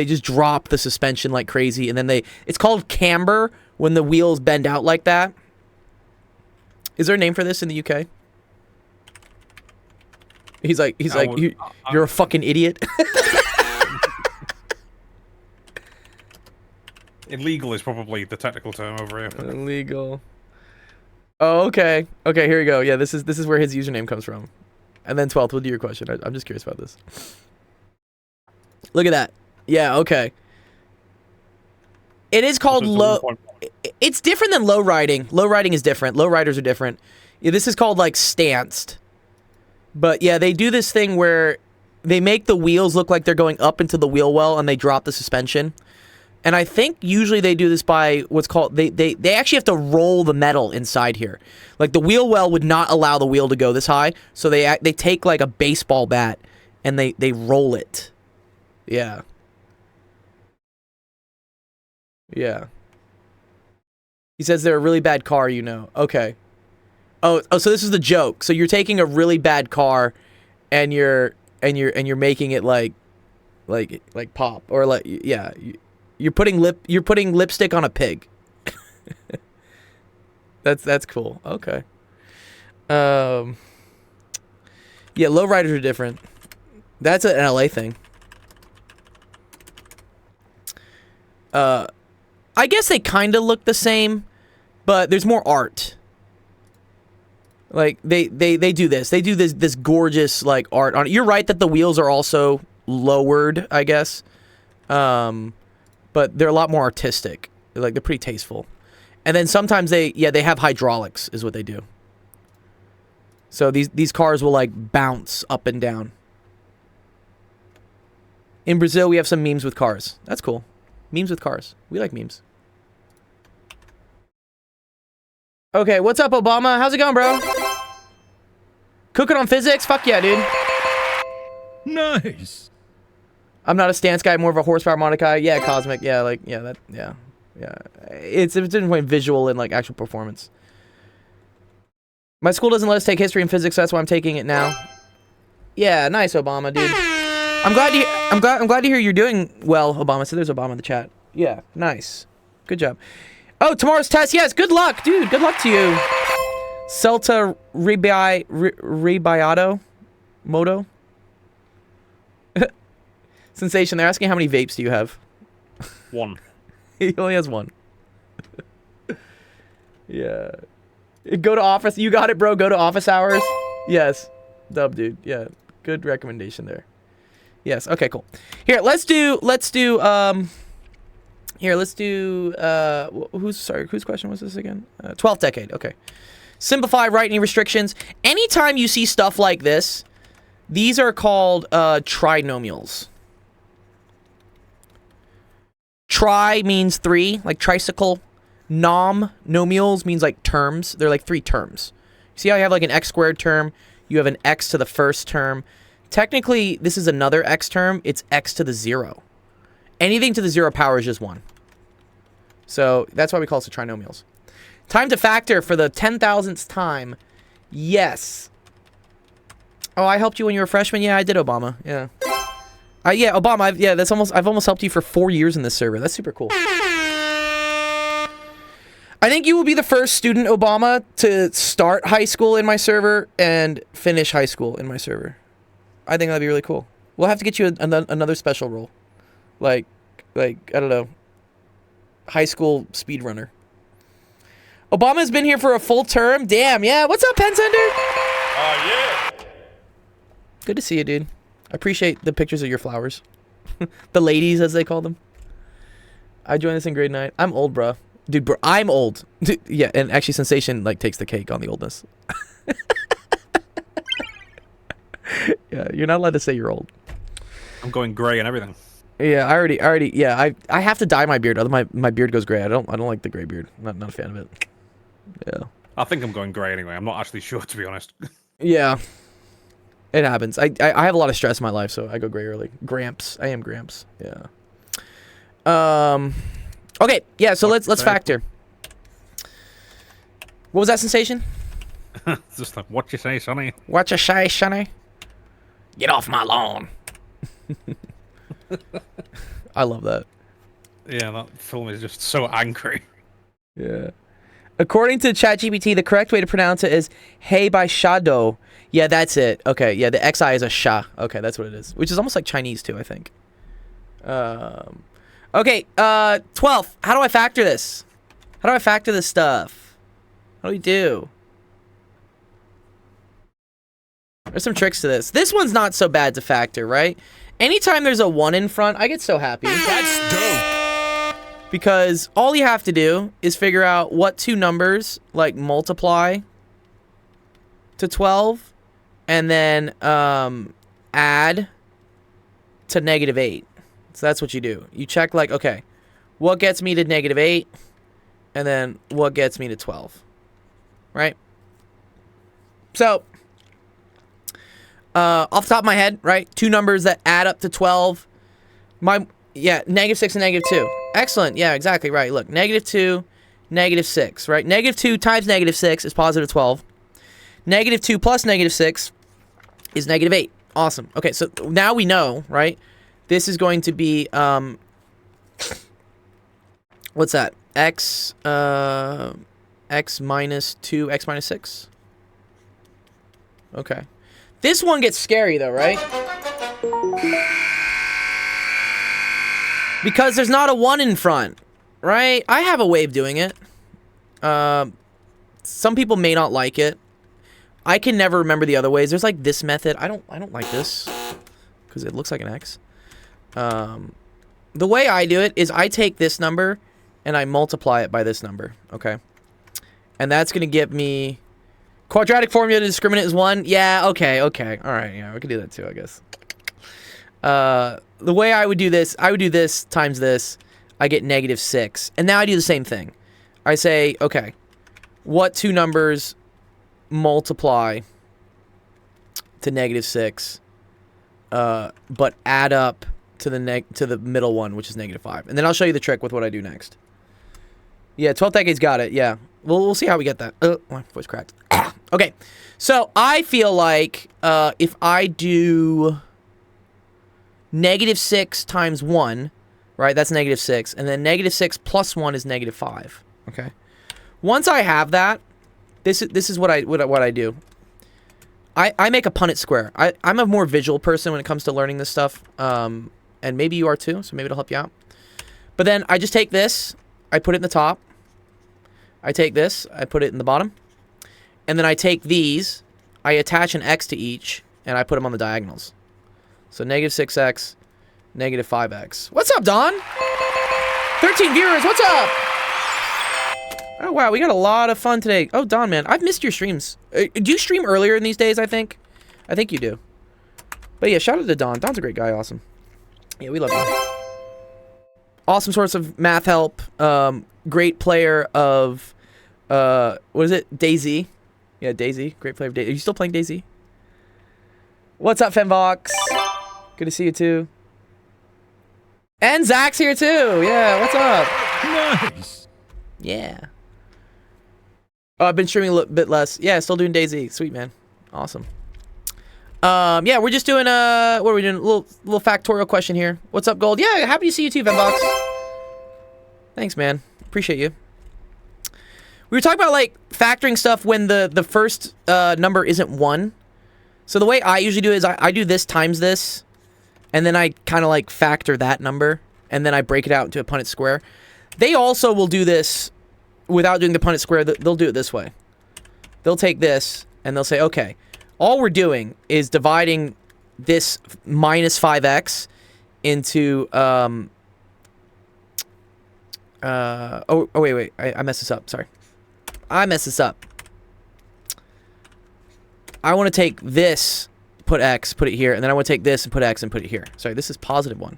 just drop the suspension like crazy, and then it's called camber when the wheels bend out like that. Is there a name for this in the UK? He's like, you're a fucking idiot. Illegal is probably the technical term over here. Illegal. Oh, okay. Okay, here we go. Yeah, this is where his username comes from. And then 12th, we'll do your question. I'm just curious about this. Look at that. Yeah, okay. It is called low. It's different than low riding. Low riding is different. Low riders are different. Yeah, this is called like stanced. But yeah, they do this thing where they make the wheels look like they're going up into the wheel well and they drop the suspension. And I think usually they do this by what's called, they actually have to roll the metal inside here. Like the wheel well would not allow the wheel to go this high. So they take like a baseball bat and they roll it. Yeah. Yeah. He says they're a really bad car, you know. Okay. Oh, so this is the joke. So you're taking a really bad car and you're making it like pop or like, yeah. You're putting lipstick on a pig. That's cool. Okay. Yeah, lowriders are different. That's an LA thing. I guess they kind of look the same, but there's more art. Like they do this. They do this gorgeous like art on it. You're right that the wheels are also lowered, I guess. But they're a lot more artistic. They're pretty tasteful. And then sometimes they have hydraulics is what they do. So these cars will like bounce up and down. In Brazil, we have some memes with cars. That's cool. Memes with cars. We like memes. Okay, what's up, Obama? How's it going, bro? Cooking on physics? Fuck yeah, dude. Nice. I'm not a stance guy, more of a horsepower modic guy. Yeah, cosmic. Yeah, like, yeah, yeah. It's a different point visual and like actual performance. My school doesn't let us take history and physics, so that's why I'm taking it now. Yeah, nice, Obama, dude. I'm glad to hear you're doing well, Obama. So there's Obama in the chat. Yeah, nice. Good job. Oh, tomorrow's test. Yes, good luck, dude. Good luck to you. Celta Rebiado Moto. Sensation, they're asking how many vapes do you have? One. He only has one. Yeah. Go to office. You got it, bro. Go to office hours. Yes. Dub, dude. Yeah. Good recommendation there. Yes. Okay, cool. Here, let's do whose question was this again? 12th decade. Okay. Simplify, write any restrictions. Anytime you see stuff like this, these are called trinomials. Tri means three, like tricycle. Nomials means like terms. They're like three terms. See how you have like an x squared term? You have an x to the first term. Technically, this is another x term. It's x to the 0. Anything to the 0 power is just 1. So that's why we call it trinomials. Time to factor for the 10,000th time. Yes. Oh, I helped you when you were a freshman? Yeah, I did, Obama. Yeah. Yeah, Obama, I've almost helped you for 4 years in this server. That's super cool. I think you will be the first student, Obama, to start high school in my server and finish high school in my server. I think that'd be really cool. We'll have to get you another special role. Like, I don't know, high school speedrunner. Obama's been here for a full term? Damn, yeah. What's up, Pensender? Yeah. Good to see you, dude. I appreciate the pictures of your flowers. The ladies, as they call them. I joined this in grade 9. I'm old, bro. Dude, bro, I'm old. Dude, yeah, and actually Sensation, like, takes the cake on the oldness. Yeah, you're not allowed to say you're old. I'm going gray and everything. Yeah, I already, yeah, I have to dye my beard, otherwise my beard goes gray. I don't like the gray beard. I'm not a fan of it. Yeah. I think I'm going grey anyway. I'm not actually sure, to be honest. Yeah. It happens. I have a lot of stress in my life, so I go gray early. Gramps. I am Gramps. Yeah. Okay. Yeah. So let's factor. What was that, Sensation? It's just like, what you say, Sonny? What you say, Sonny? Get off my lawn. I love that. Yeah, that film is just so angry. Yeah. According to ChatGPT, the correct way to pronounce it is "Hey" by Shado. Yeah, that's it. Okay, yeah, the XI is a sha. Okay, that's what it is. Which is almost like Chinese too, I think. Okay, 12th. How do I factor this? How do I factor this stuff? What do we do? There's some tricks to this. This one's not so bad to factor, right? Anytime there's a 1 in front, I get so happy. That's dope. Because all you have to do is figure out what two numbers, like, multiply to 12, and then add to -8. So that's what you do. You check, like, okay, what gets me to -8, and then what gets me to 12, right? So, off the top of my head, right, two numbers that add up to 12, yeah, -6 and -2. Excellent. Yeah, exactly right. Look, -2, -6, right? -2 times -6 is positive 12. -2 plus -6 is -8. Awesome. Okay, so now we know, right? This is going to be, what's that? X minus 2, X minus 6. Okay. This one gets scary though, right? Because there's not a 1 in front, right? I have a way of doing it. Some people may not like it. I can never remember the other ways. There's like this method. I don't like this because it looks like an X. The way I do it is I take this number and I multiply it by this number, okay? And that's going to give me quadratic formula to discriminant is 1. Yeah, okay. All right, yeah, we can do that too, I guess. The way I would do this times this, I get -6. And now I do the same thing. I say, okay, what two numbers multiply to -6, but add up to the middle one, which is -5. And then I'll show you the trick with what I do next. Yeah, 12th Decade's got it, yeah. We'll see how we get that. My voice cracked. Okay, so I feel like if I do -6 times 1, right? That's -6. And then -6 plus 1 is -5. Okay. Once I have that, this is what I do. I make a Punnett square. I'm a more visual person when it comes to learning this stuff. And maybe you are too, so maybe it'll help you out. But then I just take this, I put it in the top. I take this, I put it in the bottom. And then I take these, I attach an X to each, and I put them on the diagonals. So -6x, -5x. What's up, Don? 13 viewers, what's up? Oh, wow, we got a lot of fun today. Oh, Don, man, I've missed your streams. Do you stream earlier in these days, I think? I think you do. But yeah, shout out to Don. Don's a great guy, awesome. Yeah, we love Don. Awesome source of math help. Great player of, what is it? DayZ. Yeah, DayZ. Great player of DayZ. Are you still playing DayZ? What's up, Femvox? Good to see you too. And Zach's here too. Yeah, what's up? Nice. Yeah. Oh, I've been streaming a little bit less. Yeah, still doing DayZ. Sweet, man. Awesome. Yeah, we're just doing what are we doing? A little factorial question here. What's up, Gold? Yeah, happy to see you too, Fembox. Thanks, man. Appreciate you. We were talking about like factoring stuff when the first number isn't 1. So the way I usually do it is I do this times this, and then I kind of like factor that number, and then I break it out into a Punnett square. They also will do this without doing the Punnett square. They'll do it this way. They'll take this, and they'll say, okay, all we're doing is dividing this -5x into, wait, I messed this up, sorry. I messed this up. I want to take this, put x, put it here, and then I want to take this and put x and put it here. Sorry, this is +1.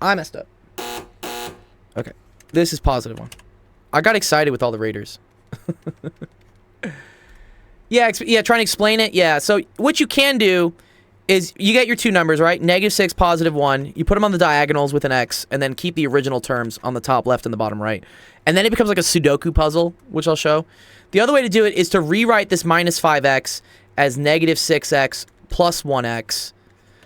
I messed up. Okay, this is +1. I got excited with all the raiders. Yeah, trying to explain it. Yeah, so what you can do is you get your two numbers, right? -6, +1. You put them on the diagonals with an x, and then keep the original terms on the top left and the bottom right. And then it becomes like a Sudoku puzzle, which I'll show. The other way to do it is to rewrite this -5x as -6x plus 1x.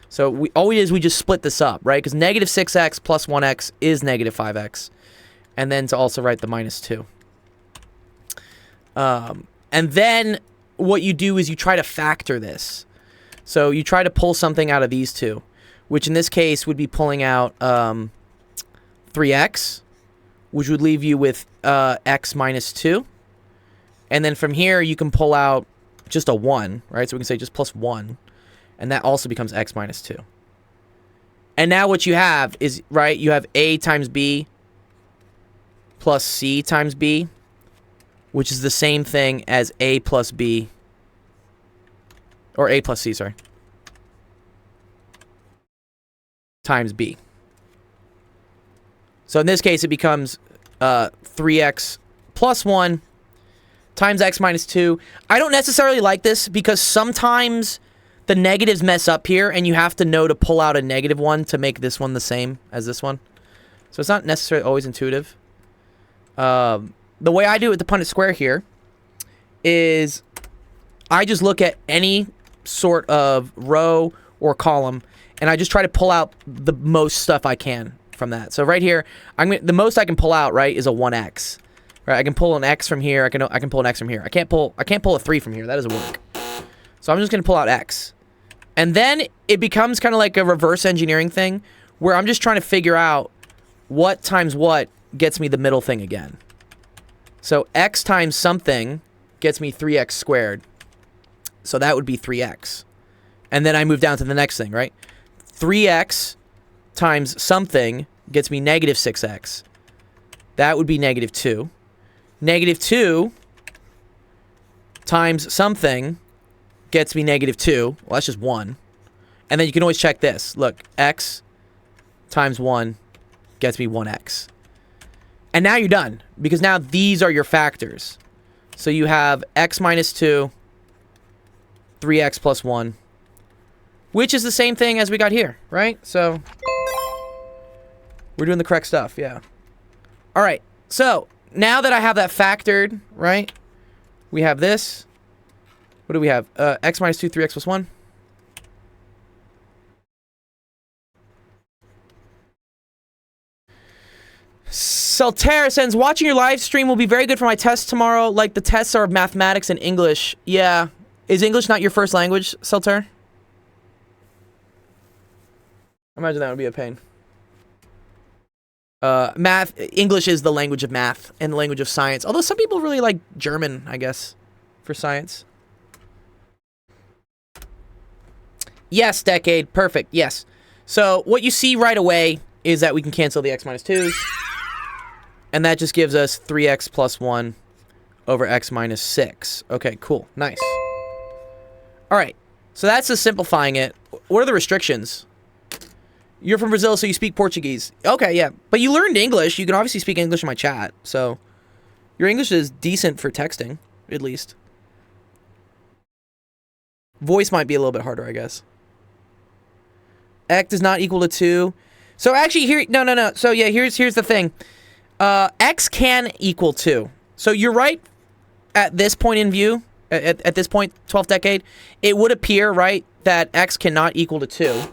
So all we did is we just split this up, right? Because -6x plus 1x is -5x. And then to also write the -2. And then what you do is you try to factor this. So you try to pull something out of these two, which in this case would be pulling out 3x, which would leave you with x minus 2. And then from here, you can pull out just a 1, right? So we can say just plus 1. And that also becomes x minus 2. And now what you have is, right, you have a times b plus c times b, which is the same thing as a plus b, or a plus c, sorry, times b. So in this case, it becomes 3x plus 1 times x minus 2. I don't necessarily like this because sometimes the negatives mess up here, and you have to know to pull out a negative one to make this one the same as this one. So it's not necessarily always intuitive. The way I do it with the Punnett square here is I just look at any sort of row or column, and I just try to pull out the most stuff I can from that. So right here, the most I can pull out, right, is a 1x. Right, I can pull an x from here. I can pull an x from here. I can't pull a 3 from here. That doesn't work. So I'm just going to pull out x. And then it becomes kind of like a reverse engineering thing where I'm just trying to figure out what times what gets me the middle thing again. So x times something gets me 3x squared. So that would be 3x. And then I move down to the next thing, right? 3x times something gets me negative 6x. That would be negative 2. Negative 2 times something gets me negative 2. Well, that's just 1. And then you can always check this. Look, x times 1 gets me 1x. And now you're done, because now these are your factors. So you have x minus 2, 3x plus 1, which is the same thing as we got here, right? So we're doing the correct stuff, yeah. All right, so now that I have that factored, right, we have this. What do we have? X minus 2, 3x plus 1. Saltaire sends, watching your live stream will be very good for my test tomorrow. Like the tests are mathematics and English. Yeah. Is English not your first language, Saltaire? Imagine that would be a pain. English is the language of math and the language of science. Although some people really like German, I guess, for science. Yes, Decade. Perfect. Yes. So what you see right away is that we can cancel the x minus 2s. And that just gives us 3x plus 1 over x minus 6. Okay, cool. Nice. All right. So that's just simplifying it. What are the restrictions? You're from Brazil, so you speak Portuguese. Okay, yeah. But you learned English. You can obviously speak English in my chat. So your English is decent for texting, at least. Voice might be a little bit harder, I guess. X is not equal to 2. So actually, here... No. So yeah, here's the thing. X can equal 2. So you're right at this point in view. At this point, 12th decade, it would appear, right, that x cannot equal to 2.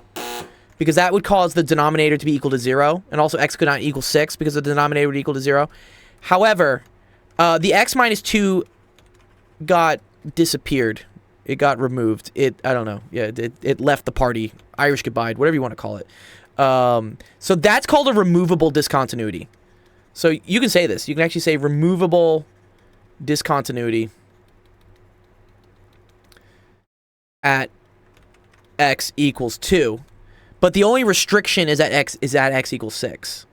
Because that would cause the denominator to be equal to 0. And also x could not equal 6 because the denominator would equal to 0. However, the x minus 2 got disappeared. It got removed. I don't know. Yeah, it left the party. Irish goodbye, whatever you want to call it. So that's called a removable discontinuity. So you can say this. You can actually say removable discontinuity at x equals 2. But the only restriction is that x equals 6.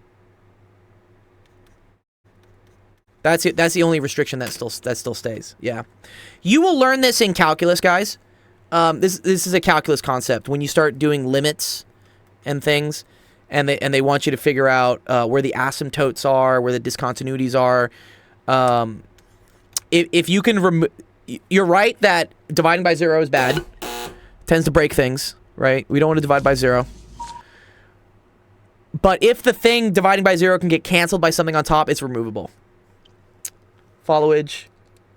That's it. That's the only restriction that still stays. Yeah. You will learn this in calculus, guys. This is a calculus concept. When you start doing limits and things, and they want you to figure out where the asymptotes are, where the discontinuities are. If you can you're right that dividing by 0 is bad. Tends to break things, right? We don't want to divide by 0. But if the thing dividing by 0 can get canceled by something on top, it's removable. Followage.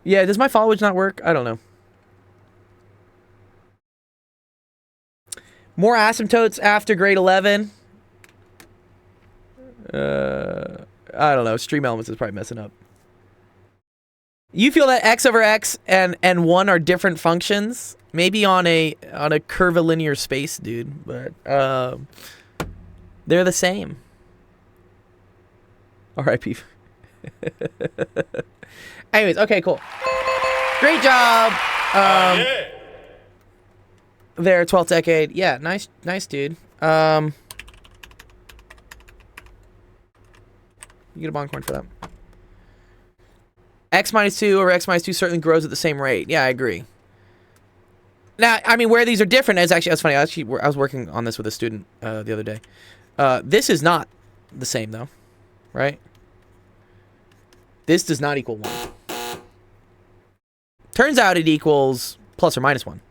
Yeah, does my followage not work? I don't know. More asymptotes after grade 11. I don't know. Stream Elements is probably messing up. You feel that x over x and 1 are different functions? Maybe on a curvilinear space, dude, but they're the same. R.I.P. Anyways, okay, cool. Great job. There, 12th decade. Yeah, nice, dude. You get a Boncorn for that. X minus 2 over X minus 2 certainly grows at the same rate. Yeah, I agree. Now, I mean, where these are different is actually, that's funny. I was working on this with a student the other day. This is not the same, though, right? This does not equal 1. Turns out it equals plus or minus 1,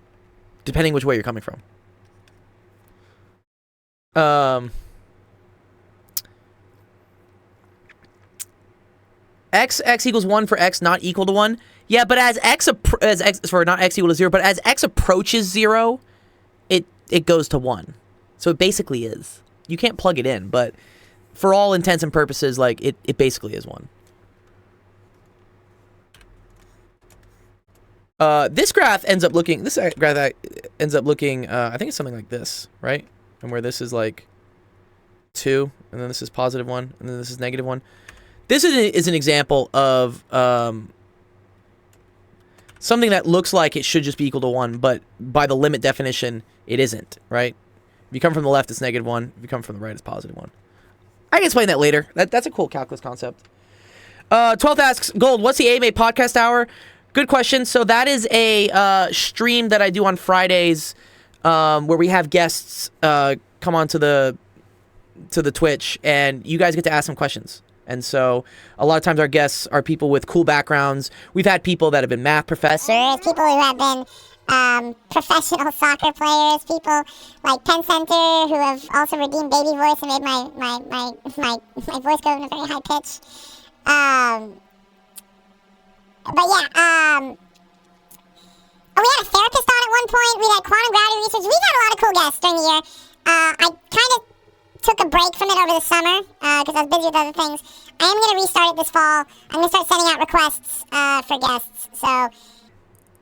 depending which way you're coming from. X equals 1 for X not equal to 1. Yeah, but as X for not X equal to 0, but as X approaches 0, it goes to 1. So it basically is. You can't plug it in, but for all intents and purposes, like it basically is 1. This graph ends up looking I think it's something like this, right? And where this is like 2, and then this is positive 1, and then this is negative 1. This is an example of something that looks like it should just be equal to 1, but by the limit definition, it isn't, right? If you come from the left, it's negative 1. If you come from the right, it's positive 1. I can explain that later. That's a cool calculus concept. 12th asks, Gold, what's the AMA podcast hour? Good question. So that is a stream that I do on Fridays where we have guests come on to the Twitch, and you guys get to ask some questions. And so a lot of times our guests are people with cool backgrounds. We've had people that have been math professors, people who have been professional soccer players, people like Penn Center who have also redeemed baby voice and made my voice go in a very high pitch. But yeah, we had a therapist on at one point. We had quantum gravity research. We've had a lot of cool guests during the year. I kind of took a break from it over the summer because I was busy with other things. I am going to restart it this fall. I'm going to start sending out requests for guests. So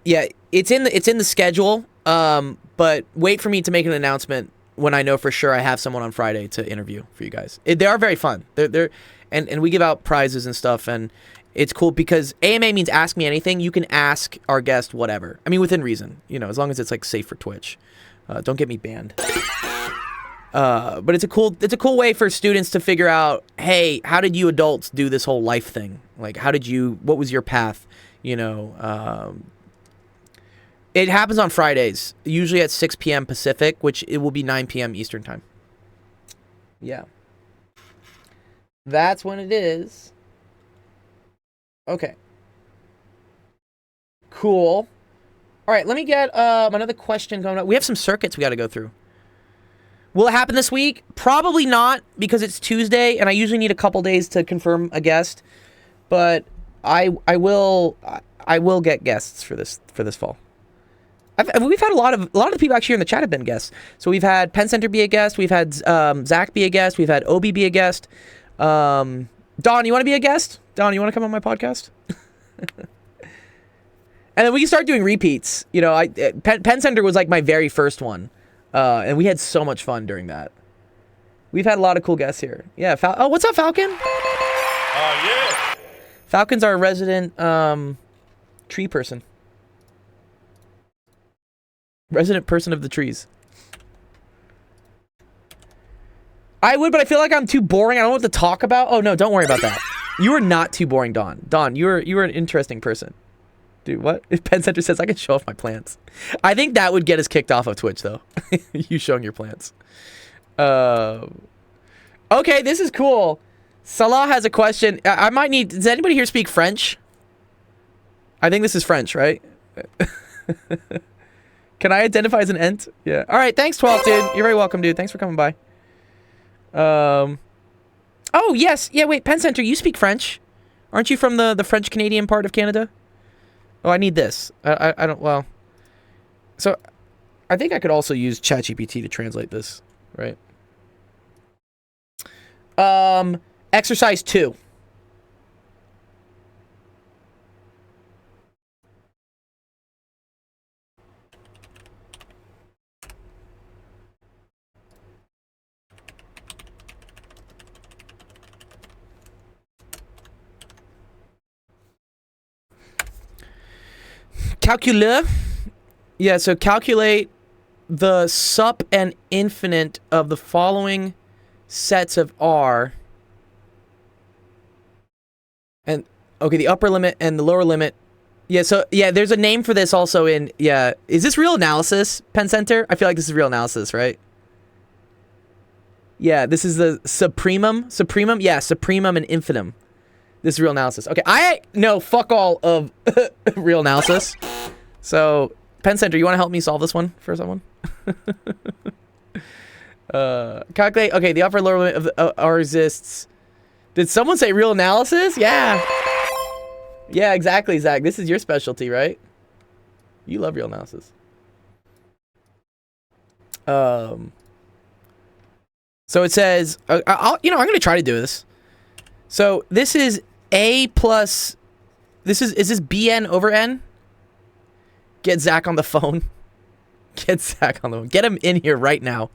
yeah, it's in the schedule. But wait for me to make an announcement when I know for sure I have someone on Friday to interview for you guys. They are very fun. And we give out prizes and stuff, and it's cool because AMA means ask me anything. You can ask our guest whatever. I mean, within reason, as long as it's like safe for Twitch. Don't get me banned. But it's a cool way for students to figure out, hey, how did you adults do this whole life thing? Like, what was your path? It happens on Fridays, usually at 6 p.m. Pacific, which it will be 9 p.m. Eastern time. Yeah. That's when it is. Okay. Cool. All right, let me get another question going on. We have some circuits we got to go through. Will it happen this week? Probably not, because it's Tuesday, and I usually need a couple days to confirm a guest. But I will get guests for this fall. We've had a lot of the people actually here in the chat have been guests. So we've had Penn Center be a guest. We've had Zach be a guest. We've had Obi be a guest. Don, you want to be a guest? Don, you want to come on my podcast? And then we can start doing repeats. Penn Center was like my very first one. And we had so much fun during that. We've had a lot of cool guests here. Yeah. What's up, Falcon? Yeah. Falcon's our resident tree person. Resident person of the trees. I would, but I feel like I'm too boring. I don't know what to talk about. Oh, no, don't worry about that. You are not too boring, Don. Don, you are an interesting person. Dude, what? If Penn Center says I can show off my plants. I think that would get us kicked off of Twitch, though. You showing your plants. Okay, this is cool. Salah has a question. I might need... Does anybody here speak French? I think this is French, right? Can I identify as an ent? Yeah. All right, thanks, 12, dude. You're very welcome, dude. Thanks for coming by. Oh, yes. Yeah, wait, Penn Center, you speak French. Aren't you from the French-Canadian part of Canada? Oh, I need this. I don't... Well... So, I think I could also use ChatGPT to translate this, right? Exercise 2. calcula. Yeah, so calculate the sup and infinite of the following sets of R. And, okay, the upper limit and the lower limit. Yeah, so, yeah, there's a name for this also in, yeah. Is this real analysis, Penn Center? I feel like this is real analysis, right? Yeah, this is the supremum. Supremum? Yeah, supremum and infimum. This is real analysis. Okay, I know fuck all of real analysis. So, Penn Center, you want to help me solve this one for someone? Calculate. Okay, the upper lower limit of R exists. Did someone say real analysis? Yeah. Yeah, exactly, Zach. This is your specialty, right? You love real analysis. So it says, I'm going to try to do this. So this is A plus, is this Bn over N? Get Zach on the phone. Get Zach on the phone. Get him in here right now.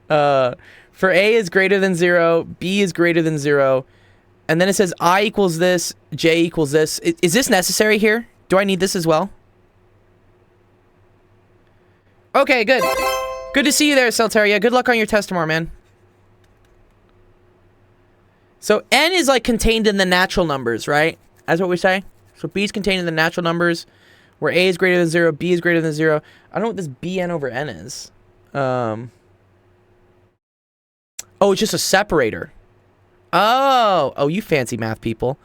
For A is greater than 0, B is greater than 0, and then it says I equals this, J equals this. Is this necessary here? Do I need this as well? Okay, good. Good to see you there, Celteria. Good luck on your test tomorrow, man. So N is like contained in the natural numbers, right? That's what we say. So B is contained in the natural numbers, where A is greater than 0, B is greater than 0. I don't know what this Bn over N is. Oh, it's just a separator. Oh, you fancy math people.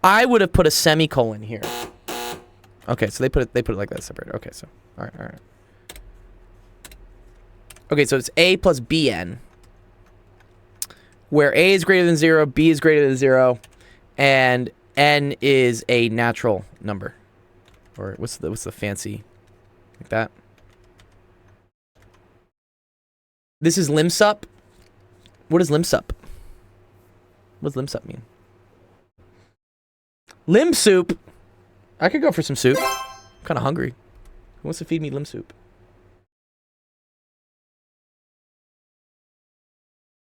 I would have put a semicolon here. Okay, so they put it like that, separator. Okay, so all right. Okay, so it's A plus Bn, where A is greater than 0, B is greater than 0, and N is a natural number. Or what's the fancy, like that? This is limsup. What is limsup? What does limsup mean? Limb soup. I could go for some soup. I'm kind of hungry. Who wants to feed me limb soup?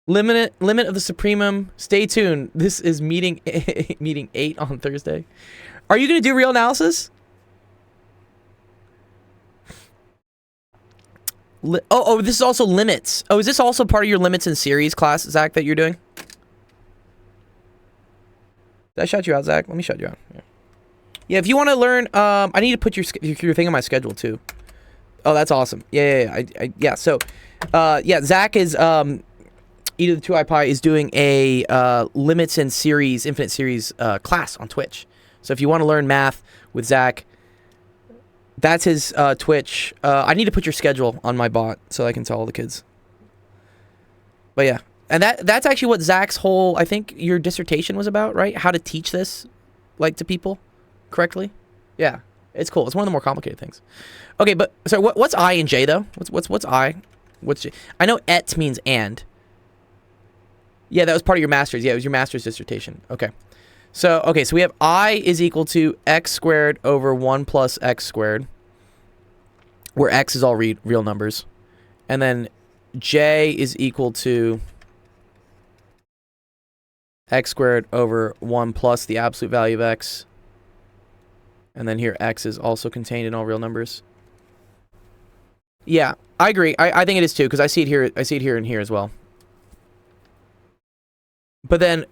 Limit of the supremum. Stay tuned. This is meeting 8 on Thursday. Are you going to do real analysis? Oh, this is also limits. Oh, is this also part of your limits and series class, Zach, that you're doing? Did I shout you out, Zach? Let me shout you out. Yeah, if you want to learn, I need to put your thing on my schedule too. Oh, that's awesome. Yeah. So, Zach is Eat of the 2i Pie is doing a limits and series, infinite series class on Twitch. So if you want to learn math with Zach, that's his Twitch. I need to put your schedule on my bot so I can tell all the kids. But yeah, and that's actually what Zach's whole, I think your dissertation was about, right? How to teach this, like, to people correctly. Yeah, it's cool. It's one of the more complicated things. Okay, but so what's I and J though? What's I? What's J? I know et means and. Yeah, that was part of your master's. Yeah, it was your master's dissertation. Okay. So we have I is equal to x squared over 1 plus x squared, where x is all real numbers. And then J is equal to x squared over 1 plus the absolute value of x. And then here x is also contained in all real numbers. Yeah, I agree. I think it is too, because I see it here and here as well. But then,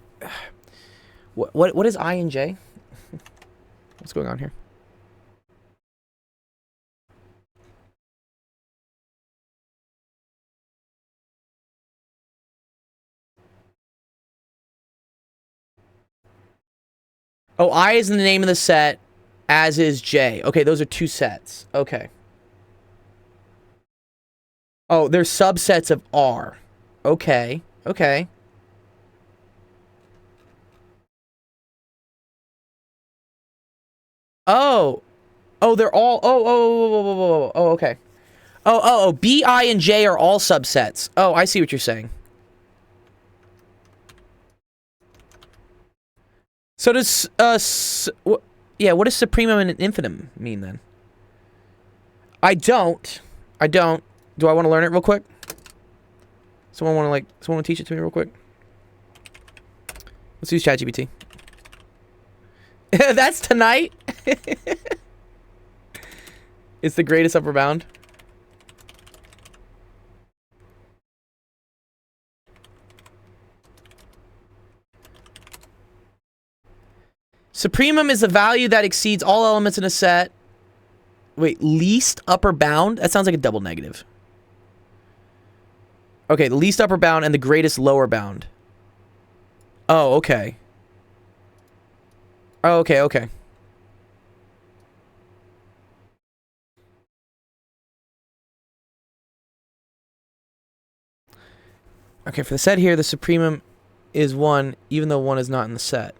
what is I and J? What's going on here? Oh, I is in the name of the set, as is J. Okay, those are two sets. Okay. Oh, they're subsets of R. Okay. Okay. Oh, they're all. Oh, okay. Oh, B, I, and J are all subsets. Oh, I see what you're saying. So does what does supremum and infimum mean then? I don't. Do I want to learn it real quick? Someone want to teach it to me real quick? Let's use ChatGPT. That's tonight. It's the greatest upper bound. Supremum is the value that exceeds all elements in a set. Wait, least upper bound? That sounds like a double negative. Okay, the least upper bound and the greatest lower bound. Oh, okay. Oh, okay, okay. Okay, for the set here, the supremum is 1, even though 1 is not in the set.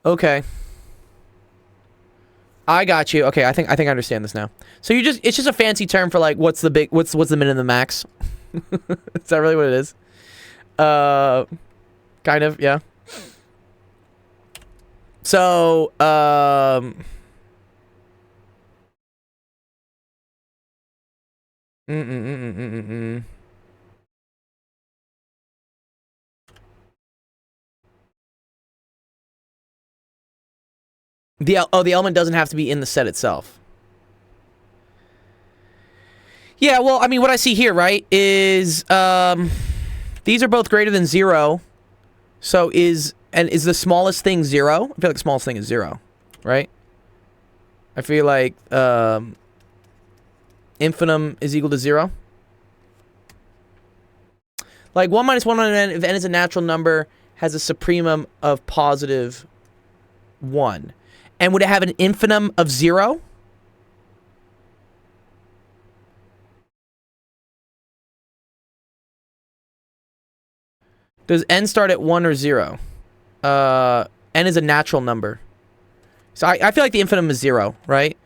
Okay. I got you. Okay, I think I understand this now. So it's just a fancy term for like what's the min and the max? Is that really what it is? Kind of, yeah. So, The element doesn't have to be in the set itself. Yeah, well, I mean, what I see here, right, is these are both greater than 0. So is the smallest thing 0? I feel like the smallest thing is 0, right? I feel like infinitum is equal to 0. Like 1 minus 1 on n, if n is a natural number, has a supremum of positive 1. And would it have an infinitum of 0? Does n start at 1 or 0? N is a natural number. So I feel like the infinitum is 0, right?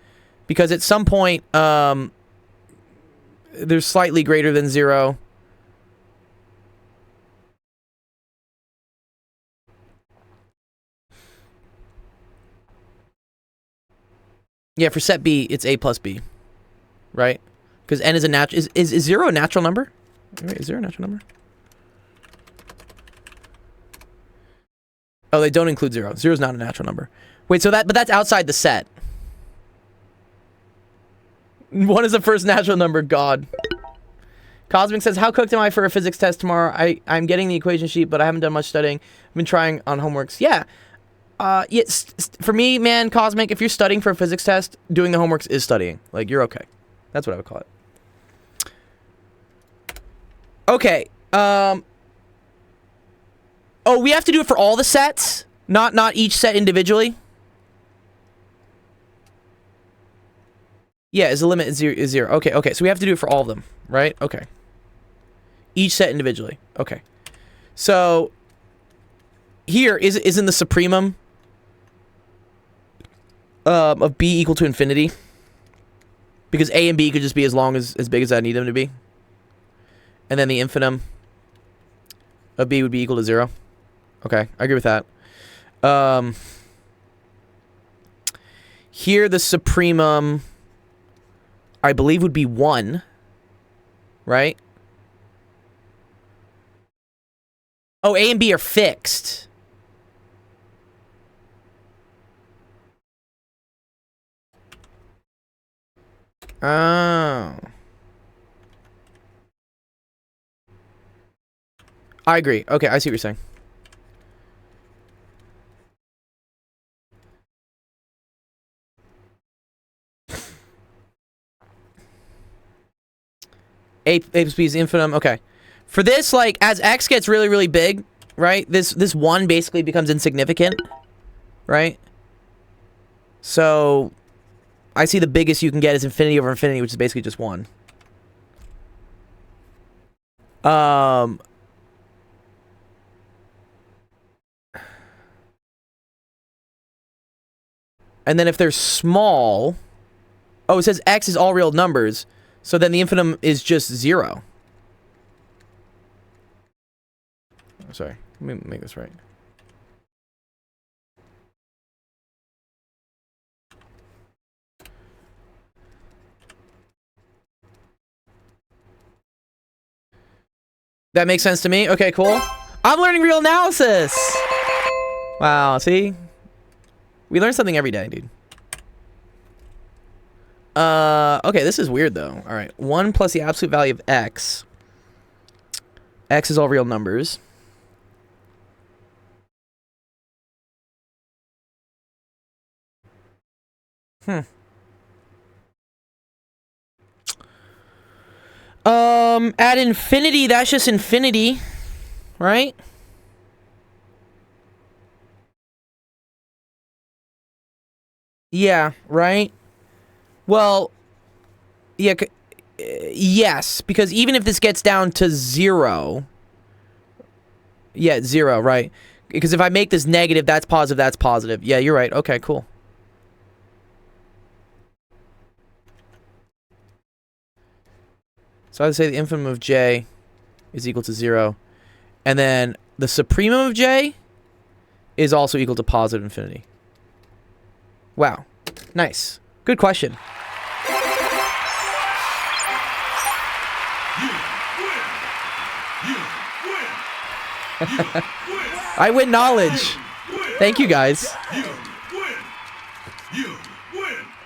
Because at some point, there's slightly greater than 0. Yeah, for set B, it's A plus B, right? Because n is a natural... Is 0 a natural number? Wait, is 0 a natural number? Oh, they don't include 0. 0 is not a natural number. Wait, so but that's outside the set. 1 is the first natural number. God. Cosmic says, how cooked am I for a physics test tomorrow? I'm getting the equation sheet, but I haven't done much studying. I've been trying on homeworks. Yeah. Yes, for me, man, Cosmic, if you're studying for a physics test, doing the homeworks is studying. Like, you're okay. That's what I would call it. Okay. Oh, we have to do it for all the sets? Not each set individually? Yeah, is the limit is 0. Okay, so we have to do it for all of them, right? Okay. Each set individually. Okay. So, here, isn't the supremum of B equal to infinity? Because A and B could just be as big as I need them to be. And then the infinitum of B would be equal to 0. Okay, I agree with that. Here, the supremum, I believe, would be 1. Right? Oh, A and B are fixed. Oh. I agree. Okay, I see what you're saying. A plus B is infinitum. Okay. For this, like, as x gets really, really big, right? This 1 basically becomes insignificant, right? So, I see the biggest you can get is infinity over infinity, which is basically just 1. And then if they're small... Oh, it says x is all real numbers. So then the infinitum is just 0. Sorry. Let me make this right. That makes sense to me. Okay, cool. I'm learning real analysis. Wow, see? We learn something every day, dude. Okay, this is weird though. All right, 1 plus the absolute value of x. X is all real numbers. At infinity, that's just infinity, right? Yeah, right? Well, yeah, yes, because even if this gets down to 0, yeah, 0, right? Because if I make this negative, that's positive, that's positive. Yeah, you're right. Okay, cool. So I would say the infimum of j is equal to 0. And then the supremum of j is also equal to positive infinity. Wow. Nice. Good question. I win knowledge. Thank you, guys.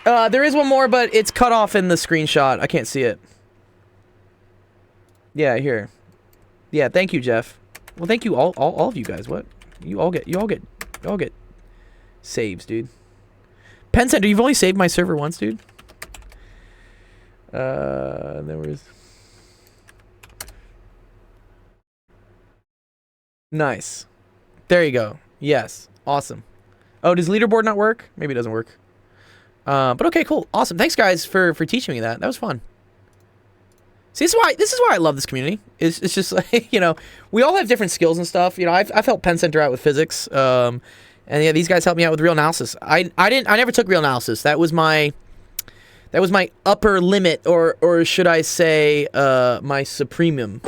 There is one more, but it's cut off in the screenshot. I can't see it. Yeah, here. Yeah, thank you, Jeff. Well, thank you all of you guys. What? You all get saves, dude. Pen Center, you've only saved my server once, dude. There was... Nice. There you go. Yes. Awesome. Oh, does leaderboard not work? Maybe it doesn't work. But okay, cool. Awesome. Thanks, guys, for teaching me that. That was fun. See, this is why I love this community. It's just like, you know, we all have different skills and stuff. You know, I've helped Pen Center out with physics. And yeah, these guys helped me out with real analysis. I never took real analysis. That was my upper limit, or should I say, my supremum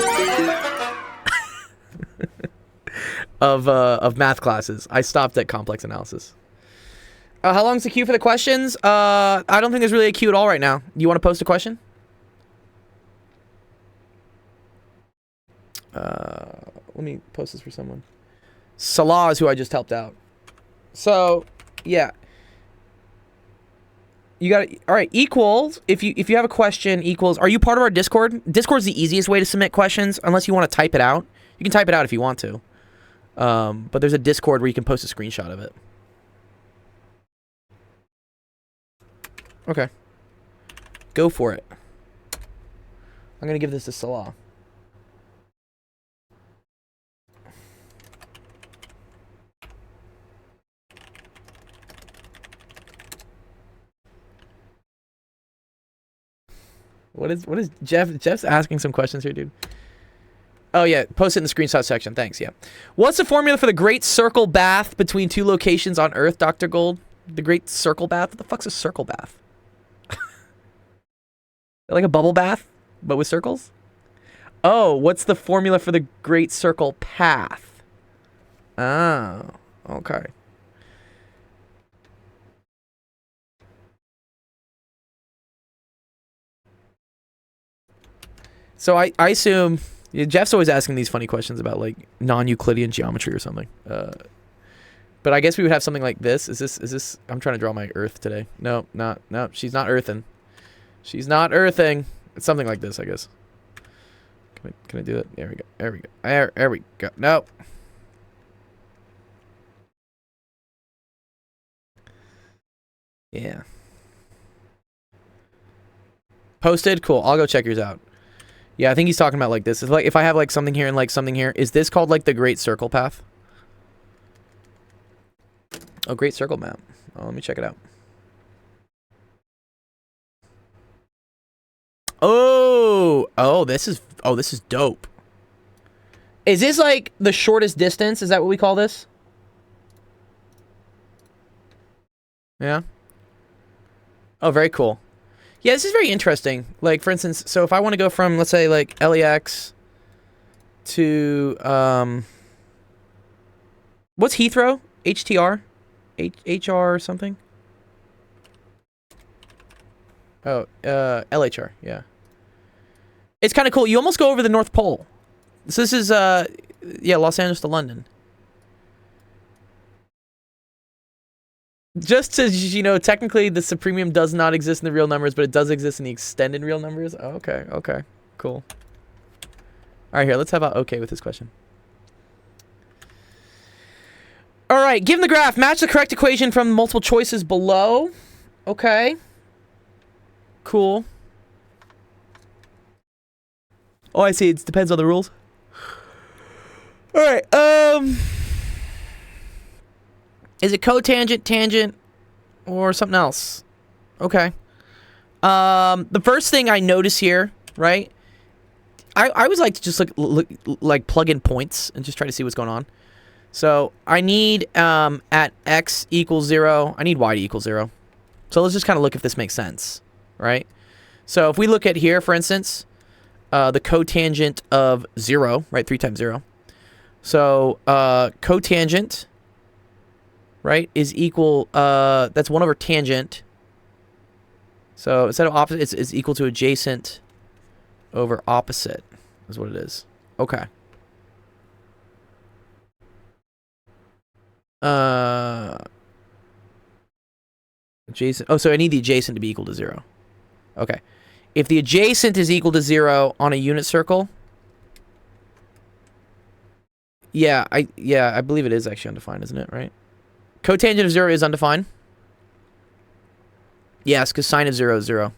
of math classes. I stopped at complex analysis. How long's the queue for the questions? I don't think there's really a queue at all right now. You want to post a question? Let me post this for someone. Salah is who I just helped out. So, yeah. You got it. All right, equals. If you have a question, equals. Are you part of our Discord? Discord's the easiest way to submit questions, unless you want to type it out. You can type it out if you want to. But there's a Discord where you can post a screenshot of it. Okay. Go for it. I'm gonna give this to Salah. What is Jeff's asking some questions here, dude. Oh yeah, post it in the screenshot section. Thanks, yeah. What's the formula for the Great Circle Bath between two locations on Earth, Dr. Gold? The Great Circle Bath? What the fuck's a circle bath? Like a bubble bath, but with circles? Oh, what's the formula for the Great Circle Path? Oh, okay. So I assume... Yeah, Jeff's always asking these funny questions about, like, non-Euclidean geometry or something. But I guess we would have something like this. Is this... I'm trying to draw my Earth today. No, she's not earthing. She's not earthing. It's something like this, I guess. Can I do it? There we go. There we go. There we go. No. Yeah. Posted? Cool. I'll go check yours out. Yeah, I think he's talking about like this. It's like if I have like something here and like something here. Is this called like the Great Circle Path? Oh, Great Circle Map. Oh, let me check it out. Oh, this is dope. Is this like the shortest distance? Is that what we call this? Yeah. Oh, very cool. Yeah, this is very interesting. Like, for instance, so if I want to go from, let's say, like, LAX to, what's Heathrow? HTR? HR or something? Oh, LHR, yeah. It's kind of cool. You almost go over the North Pole. So this is, yeah, Los Angeles to London. Just to, you know, technically the supremium does not exist in the real numbers, but it does exist in the extended real numbers. Oh, okay, okay, cool. All right, here, let's have a okay with this question. All right, given the graph, match the correct equation from multiple choices below. Okay. Cool. Oh, I see. It depends on the rules. All right. Is it cotangent, tangent, or something else? Okay. The first thing I notice here, right? I always like to just like plug in points and just try to see what's going on. So I need at x equals 0, I need y to equal 0. So let's just kind of look if this makes sense, right? So if we look at here, for instance, the cotangent of 0, right? 3 times 0. So cotangent, right, is equal, that's 1 over tangent. So instead of opposite, it's equal to adjacent over opposite is what it is. Okay. Adjacent. Oh, so I need the adjacent to be equal to 0. Okay. If the adjacent is equal to 0 on a unit circle, yeah, I believe it is actually undefined, isn't it? Right? Cotangent of 0 is undefined. Yes, because sine of 0 is 0.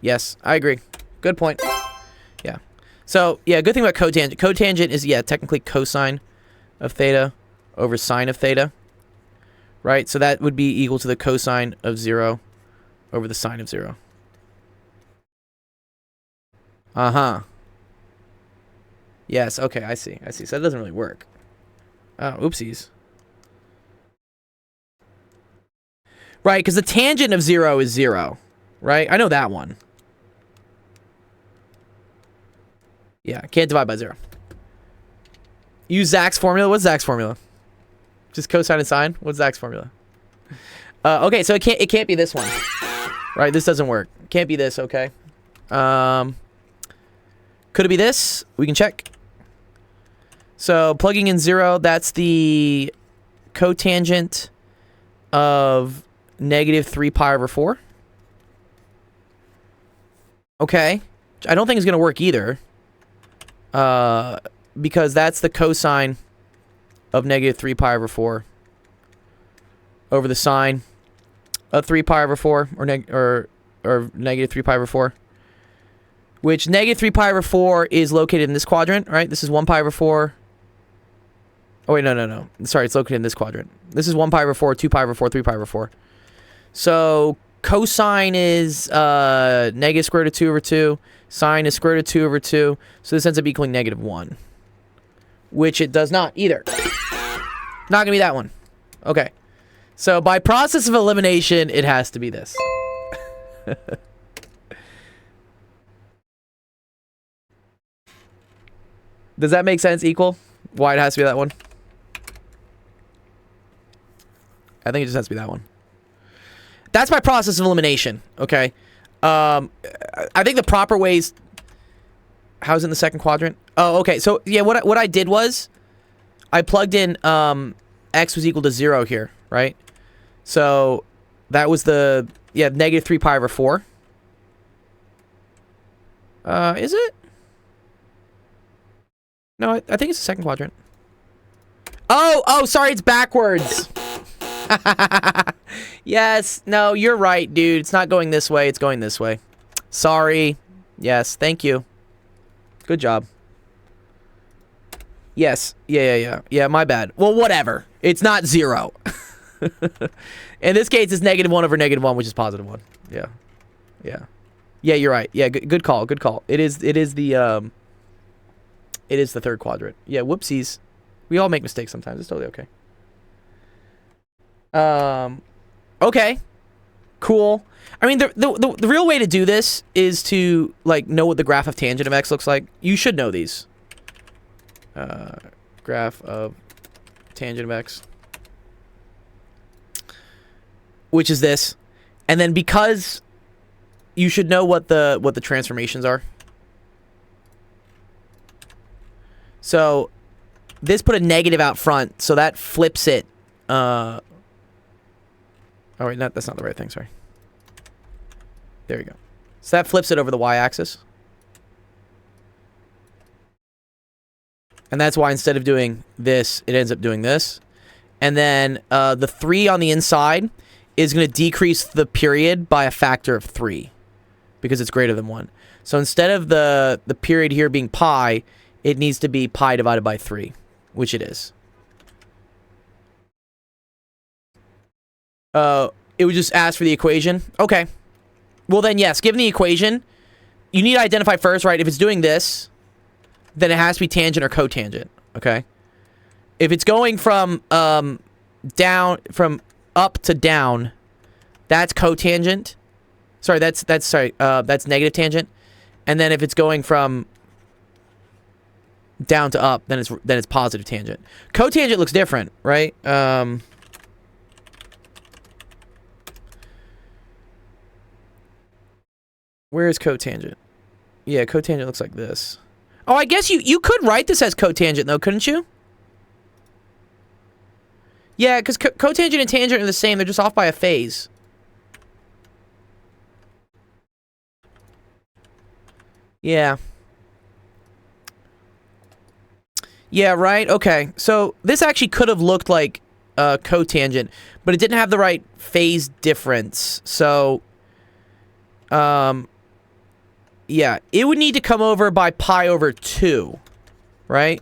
Yes, I agree. Good point. Yeah. So, yeah, good thing about cotangent. Cotangent is, yeah, technically cosine of theta over sine of theta. Right? So that would be equal to the cosine of 0 over the sine of 0. Uh-huh. Yes, okay, I see. I see. So that doesn't really work. Oh, oopsies. Right, because the tangent of 0 is 0. Right? I know that one. Yeah, can't divide by 0. Use Zach's formula. What's Zach's formula? Just cosine and sine? What's Zach's formula? Okay, so it can't be this one. Right, this doesn't work. Can't be this, okay. Could it be this? We can check. So plugging in 0, that's the cotangent of negative 3 pi over 4. Okay. I don't think it's going to work either. Because that's the cosine of negative 3 pi over 4 over the sine of 3 pi over 4 or negative 3 pi over 4, which negative 3 pi over 4 is located in this quadrant, right? This is 1 pi over 4. Oh, wait, no. Sorry, it's located in this quadrant. This is 1 pi over 4, 2 pi over 4, 3 pi over 4. So cosine is negative square root of 2 over 2. Sine is square root of 2 over 2. So this ends up equaling negative 1. Which it does not either. Not gonna be that one. Okay. So by process of elimination, it has to be this. Does that make sense? Equal? Why it has to be that one? I think it just has to be that one. That's by process of elimination. Okay. I think the proper ways. How's it in the second quadrant? Oh, okay. So yeah, what I did was, I plugged in x was equal to 0 here, right? So that was the negative 3 pi over 4. Is it? No, I think it's the second quadrant. Oh, sorry, it's backwards. Yes, no, you're right, dude. It's not going this way. It's going this way. Sorry. Yes, thank you. Good job. Yes. Yeah, my bad. Well, whatever. It's not 0. In this case, it's negative 1 over negative 1, which is positive 1. Yeah. Yeah, you're right. Yeah, good call. It is the third quadrant. Yeah, whoopsies. We all make mistakes sometimes. It's totally okay. Okay. Cool. I mean, the real way to do this is to, like, know what the graph of tangent of x looks like. You should know these. Graph of tangent of x. Which is this. And then because you should know what the transformations are. So this put a negative out front, so that flips it. Oh wait, that's not the right thing, sorry. There you go. So that flips it over the y-axis. And that's why instead of doing this, it ends up doing this. And then the 3 on the inside is going to decrease the period by a factor of 3 because it's greater than 1. So instead of the period here being pi, it needs to be pi divided by 3, which it is. It would just ask for the equation. Okay. Well then, yes, given the equation, you need to identify first, right? If it's doing this, then it has to be tangent or cotangent, okay? If it's going from up to down, that's cotangent. Sorry, that's negative tangent. And then if it's going from down to up, then it's positive tangent. Cotangent looks different, right? Where is cotangent? Yeah, cotangent looks like this. Oh, I guess you could write this as cotangent, though, couldn't you? Yeah, because cotangent and tangent are the same. They're just off by a phase. Yeah. Yeah, right? Okay. So this actually could have looked like cotangent, but it didn't have the right phase difference. So, yeah, it would need to come over by pi over 2, right?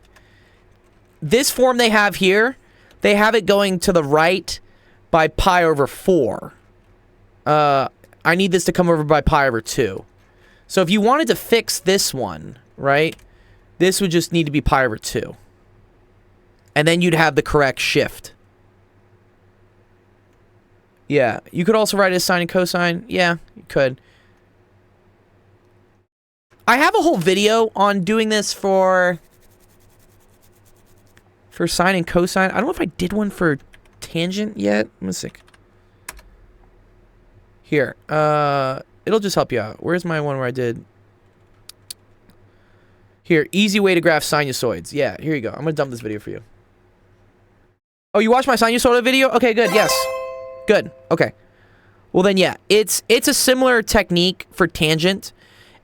This form they have here, they have it going to the right by pi over 4. I need this to come over by pi over 2. So if you wanted to fix this one, right, this would just need to be pi over 2. And then you'd have the correct shift. Yeah, you could also write it as sine and cosine. Yeah, you could. I have a whole video on doing this for sine and cosine. I don't know if I did one for tangent yet. Let me see. Here. It'll just help you out. Where's my one where I did? Here, easy way to graph sinusoids. Yeah, here you go. I'm going to dump this video for you. Oh, you watched my sinusoidal video? Okay, good. Yes. Good. Okay. Well then, yeah. It's a similar technique for tangent.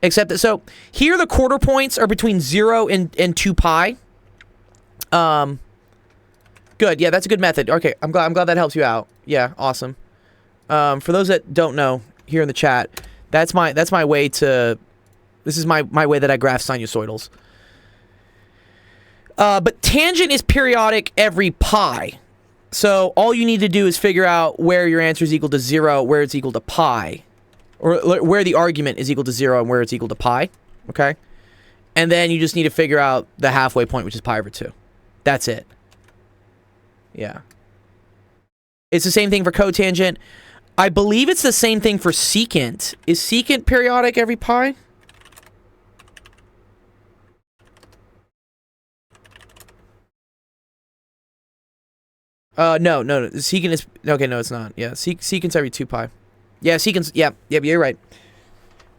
Except that, so, here the quarter points are between 0 and 2 pi. Good, yeah, that's a good method. Okay, I'm glad that helps you out. Yeah, awesome. For those that don't know, here in the chat, that's my way to, this is my way that I graph sinusoidals. But tangent is periodic every pi. So, all you need to do is figure out where your answer is equal to 0, where it's equal to pi. Or where the argument is equal to 0 and where it's equal to pi, okay? And then you just need to figure out the halfway point, which is pi over 2. That's it. Yeah. It's the same thing for cotangent. I believe it's the same thing for secant. Is secant periodic every pi? No. Secant is... Okay, no, it's not. Yeah, secant's every 2 pi. Yeah, secant. Yeah, you're right.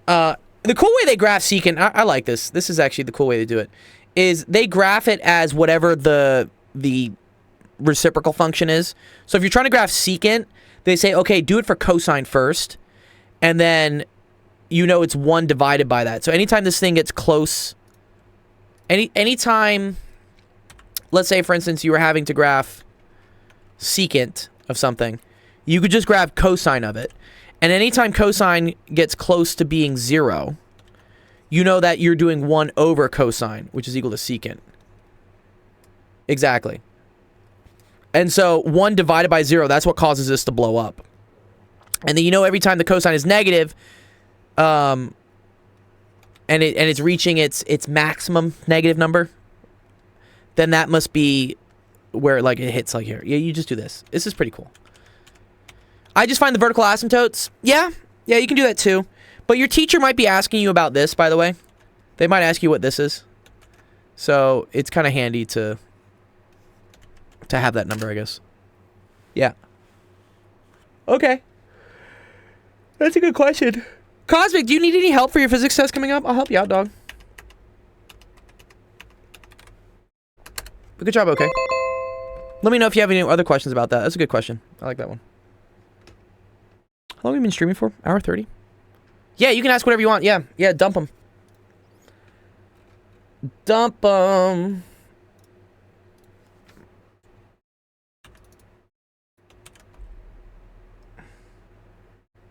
The cool way they graph secant, I like this. This is actually the cool way to do it. Is they graph it as whatever the reciprocal function is. So if you're trying to graph secant, they say, okay, do it for cosine first, and then you know it's 1 divided by that. So anytime this thing gets close, anytime, let's say for instance you were having to graph secant of something, you could just grab cosine of it. And anytime cosine gets close to being 0, you know that you're doing 1 over cosine, which is equal to secant. Exactly. And so 1 divided by 0, that's what causes this to blow up. And then you know every time the cosine is negative, and it's reaching its maximum negative number, then that must be where like it hits like here. Yeah, you just do this. This is pretty cool. I just find the vertical asymptotes. Yeah, you can do that too. But your teacher might be asking you about this, by the way. They might ask you what this is. So it's kind of handy to have that number, I guess. Yeah. Okay. That's a good question. Cosmic, do you need any help for your physics test coming up? I'll help you out, dog. Good job, okay. Let me know if you have any other questions about that. That's a good question. I like that one. How long have you been streaming for? Hour 30? Yeah, you can ask whatever you want. Yeah, dump them. Dump them.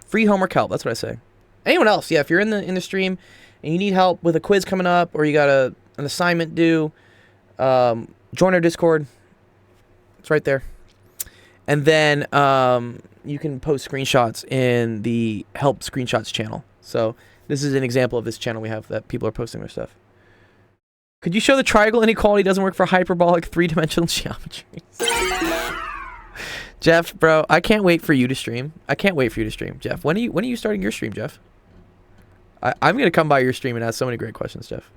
Free homework help. That's what I say. Anyone else? Yeah, if you're in the stream and you need help with a quiz coming up or you got an assignment due, join our Discord. It's right there. And then you can post screenshots in the help screenshots channel. So this is an example of this channel we have that people are posting their stuff. Could you show the triangle inequality doesn't work for hyperbolic three-dimensional geometries? Jeff, bro, I can't wait for you to stream. I can't wait for you to stream, Jeff. When are you starting your stream, Jeff? I'm gonna come by your stream and ask so many great questions, Jeff.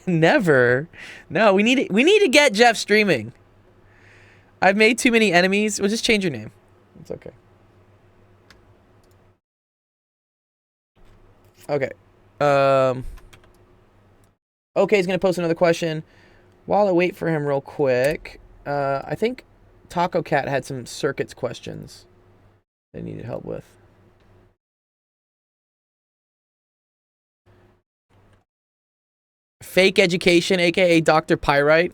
Never. No, we need to get Jeff streaming. I've made too many enemies. We'll just change your name. It's okay. Okay. Okay, he's gonna post another question. While I wait for him real quick, I think Taco Cat had some circuits questions they needed help with. Fake education, aka Dr. Pyrite.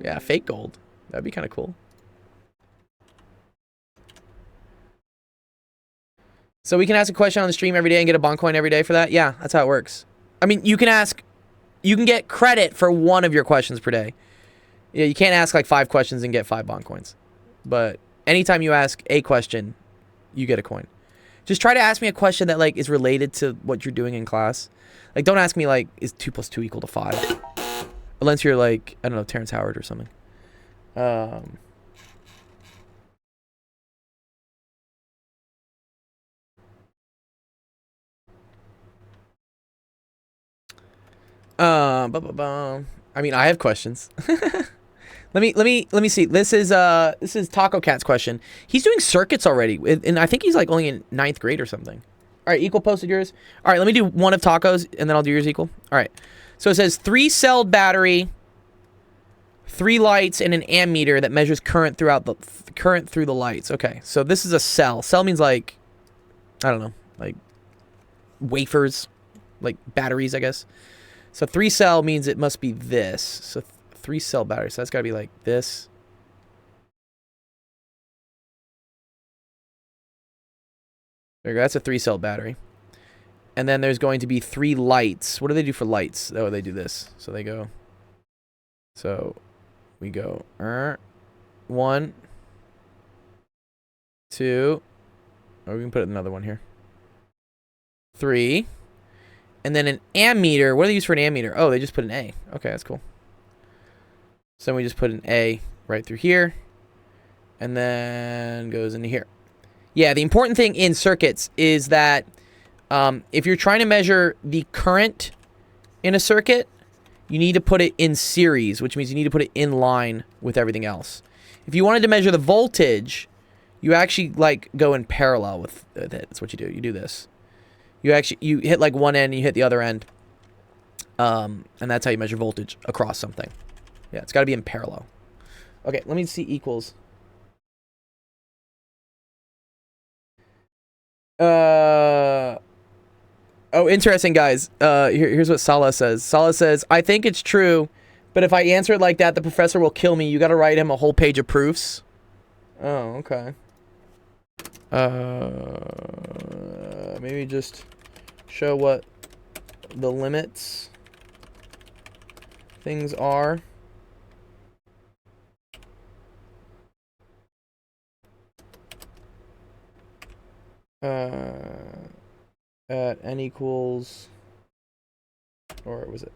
Yeah, fake gold. That'd be kind of cool. So we can ask a question on the stream every day and get a bond coin every day for that? Yeah, that's how it works. I mean, you can get credit for one of your questions per day. Yeah, you can't ask like 5 questions and get 5 bond coins. But anytime you ask a question, you get a coin. Just try to ask me a question that like is related to what you're doing in class. Like, don't ask me like, is 2 + 2 equal to 5? Unless you're like, I don't know, Terrence Howard or something. I mean, I have questions. Let me see. This is Taco Cat's question. He's doing circuits already, and I think he's like only in 9th grade or something. All right, equal posted yours. All right, let me do one of Taco's, and then I'll do yours equal. All right. So it says 3-celled battery, 3 lights, and an ammeter that measures current through the lights. Okay, so this is a cell. Cell means like, I don't know, like wafers, like batteries, I guess. So 3-cell means it must be this. So 3-cell battery. So that's got to be like this. There you go. That's a 3-cell battery. And then there's going to be 3 lights. What do they do for lights? Oh, they do this. So they go. So we go 1, 2. Oh, we can put another one here. 3. And then an ammeter. What do they use for an ammeter? Oh, they just put an A. Okay, that's cool. So we just put an A right through here. And then goes into here. Yeah, the important thing in circuits is that if you're trying to measure the current in a circuit, you need to put it in series, which means you need to put it in line with everything else. If you wanted to measure the voltage, you actually like go in parallel with it. That's what you do. You do this. You hit like one end and you hit the other end. And that's how you measure voltage across something. Yeah, it's got to be in parallel. Okay, let me see equals. Oh, interesting, guys. Here's what Salah says. Salah says, I think it's true, but if I answer it like that, the professor will kill me. You got to write him a whole page of proofs. Oh, okay. Maybe just show what the limits things are. At n equals, or was it?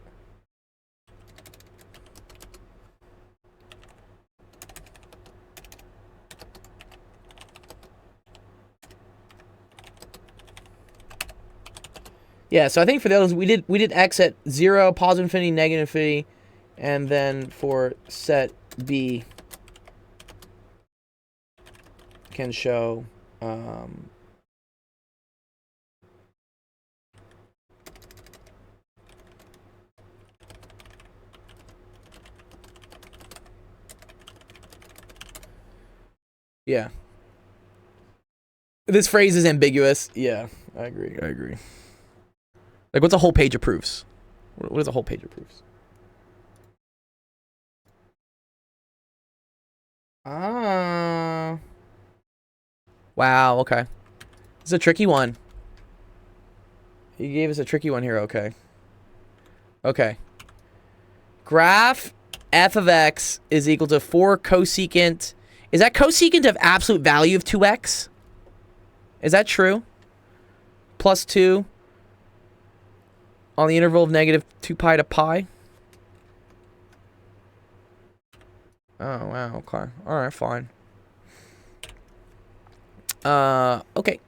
Yeah, so I think for those we did x at 0, positive infinity, negative infinity, and then for set B can show Yeah. This phrase is ambiguous. Yeah, I agree. Like, what's a whole page of proofs? What is a whole page of proofs? Wow, okay. It's a tricky one. He gave us a tricky one here, okay. Okay. Graph f of x is equal to 4 cosecant. Is that cosecant of absolute value of 2x? Is that true? Plus 2 on the interval of negative 2 pi to pi? Oh, wow, okay. Alright, fine. Okay.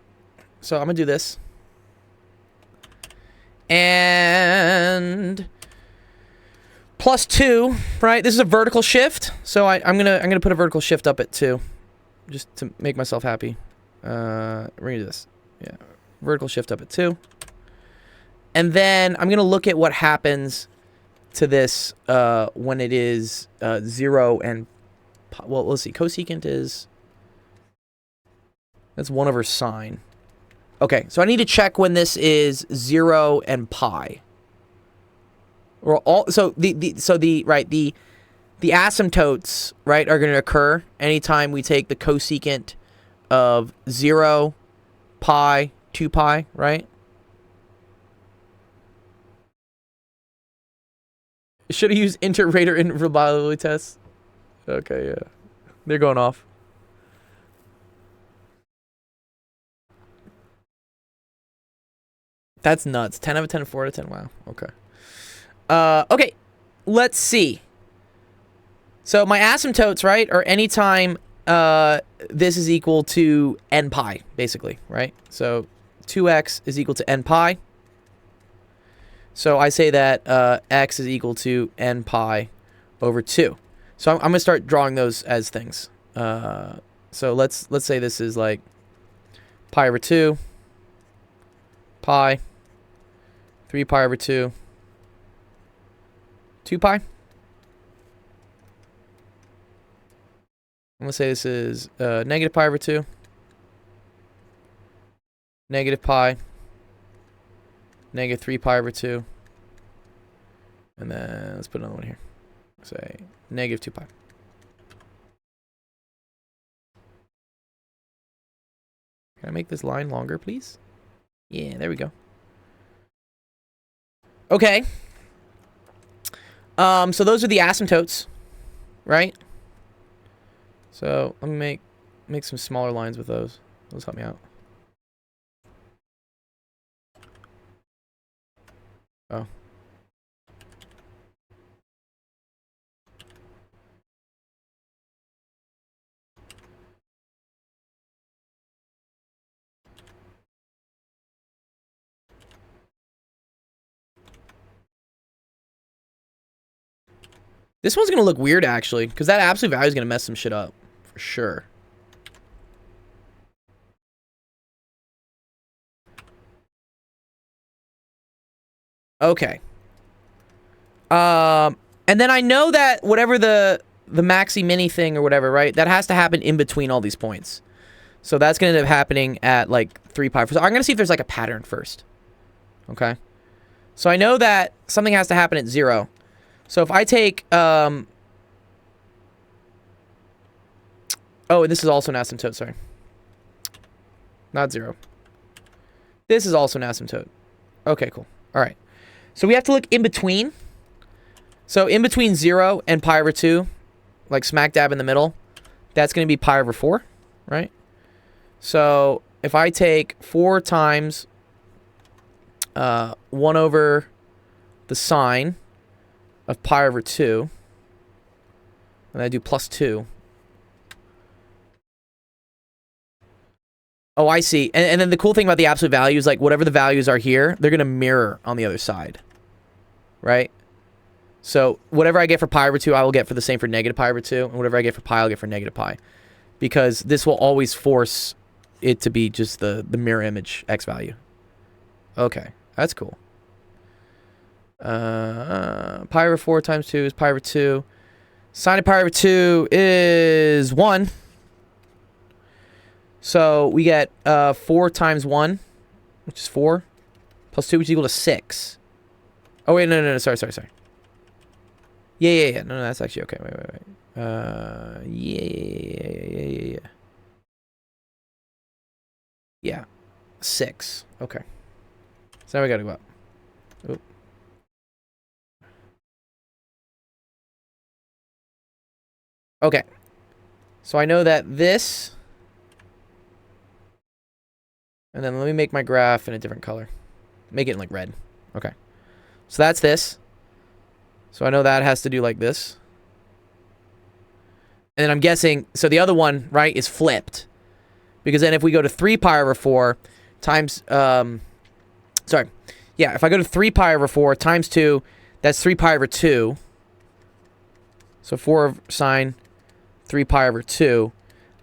So I'm gonna do this. And plus 2, right? This is a vertical shift, so I'm gonna put a vertical shift up at 2, just to make myself happy. We're gonna do this. Yeah, vertical shift up at 2, and then I'm gonna look at what happens to this when it is 0 and well, let's see. Cosecant is that's 1 over sine. Okay, so I need to check when this is 0 and pi. Or all so the asymptotes, right, are going to occur anytime we take the cosecant of 0, pi, 2 pi, right? Should have used inter-rater intervalability tests. Okay, yeah. They're going off. That's nuts. 10 out of 10, 4 out of 10. Wow. Okay. Okay. Let's see. So my asymptotes, right, are anytime this is equal to n pi, basically, right? So 2x is equal to n pi. So I say that x is equal to n pi over 2. So I'm going to start drawing those as things. So let's say this is like pi over 2, pi, 3 pi over 2, 2 pi. I'm going to say this is negative pi over 2, negative pi, negative 3 pi over 2, and then let's put another one here. Say negative 2 pi. Can I make this line longer, please? Yeah, there we go. Okay. So those are the asymptotes, right? So let me make some smaller lines with those. Those help me out. Oh. This one's gonna look weird, actually, because that absolute value is gonna mess some shit up, for sure. Okay. And then I know that whatever the maxi mini thing or whatever, right? That has to happen in between all these points. So that's gonna end up happening at like 3 pi. So I'm gonna see if there's like a pattern first. Okay. So I know that something has to happen at 0. So if I take, oh, and this is also an asymptote, sorry. Not 0. This is also an asymptote. Okay, cool. All right. So we have to look in between. So in between 0 and pi over 2, like smack dab in the middle, that's going to be pi over 4, right? So if I take 4 times 1 over the sine of pi over 2, and I do plus 2. Oh, I see. And then the cool thing about the absolute value is, like, whatever the values are here, they're going to mirror on the other side. Right? So whatever I get for pi over 2, I will get for the same for negative pi over 2. And whatever I get for pi, I'll get for negative pi. Because this will always force it to be just the mirror image x value. Okay. That's cool. Pi over 4 times 2 is pi over 2. Sine of pi over 2 is 1. So we get 4 times 1, which is 4, plus 2, which is equal to 6. Oh, wait, no, sorry. Yeah. No, that's actually okay. Wait. Yeah. Yeah. 6. Okay. So now we gotta go up. Oop. Okay. So I know that this... And then let me make my graph in a different color. Make it in like red. Okay. So that's this. So I know that has to do like this. And then I'm guessing, so the other one, right, is flipped. Because then if we go to 3 pi over 4 times, sorry. Yeah, if I go to 3 pi over 4 times 2, that's 3 pi over 2. So 4 sine 3 pi over 2.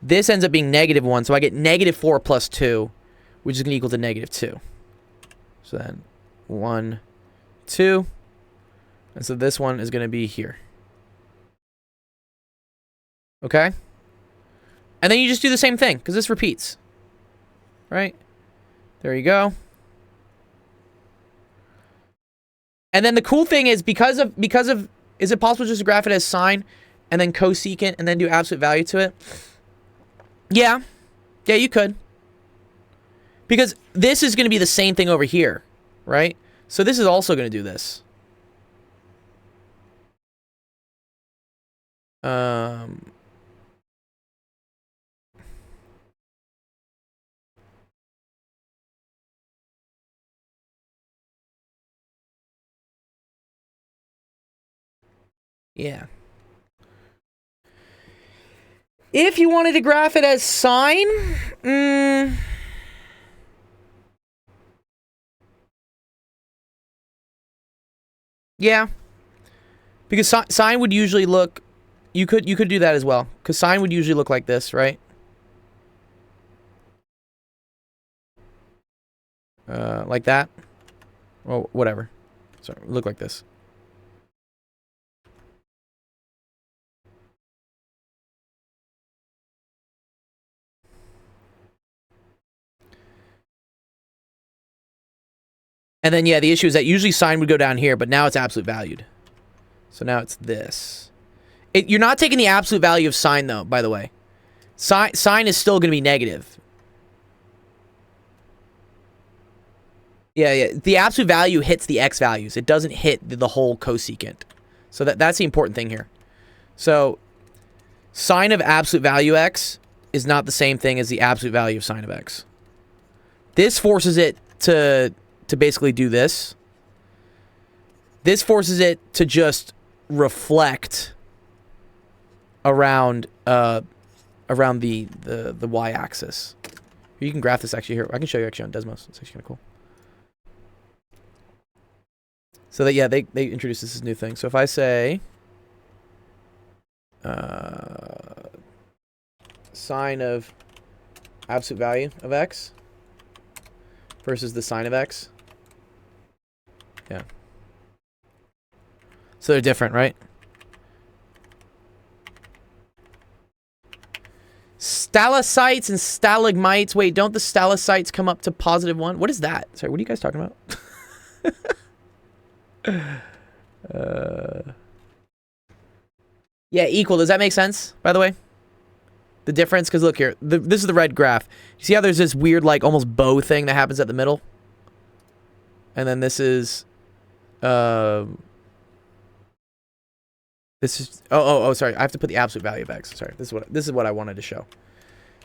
This ends up being -1, so I get -4 plus 2, which is going to equal to -2. So then 1, 2. And so this one is going to be here. Okay? And then you just do the same thing, because this repeats. Right? There you go. And then the cool thing is, because of, is it possible just to graph it as sine, and then cosecant, and then do absolute value to it? Yeah. Yeah, you could. Because this is going to be the same thing over here, right? So this is also going to do this. Yeah. If you wanted to graph it as sine, yeah. Because sine would usually look, you could do that as well. Because sine would usually look like this, right? Like that. Well, whatever. Sorry, look like this. And then, yeah, the issue is that usually sine would go down here, but now it's absolute valued. So now it's this. You're not taking the absolute value of sine, though, by the way. Sine is still going to be negative. Yeah. The absolute value hits the x values. It doesn't hit the whole cosecant. So that's the important thing here. So sine of absolute value x is not the same thing as the absolute value of sine of x. This forces it to basically do this. This forces it to just reflect around the y-axis. You can graph this actually here. I can show you actually on Desmos. It's actually kind of cool. So that, yeah, they introduced this as a new thing. So if I say sine of absolute value of x versus the sine of x. Yeah. So they're different, right? Stalactites and stalagmites. Wait, don't the stalactites come up to +1? What is that? Sorry, what are you guys talking about? Yeah, equal. Does that make sense, by the way? The difference? Because look here. This is the red graph. You see how there's this weird, like, almost bow thing that happens at the middle? And then this is... This is... Oh, sorry. I have to put the absolute value of x. Sorry. This is what I wanted to show.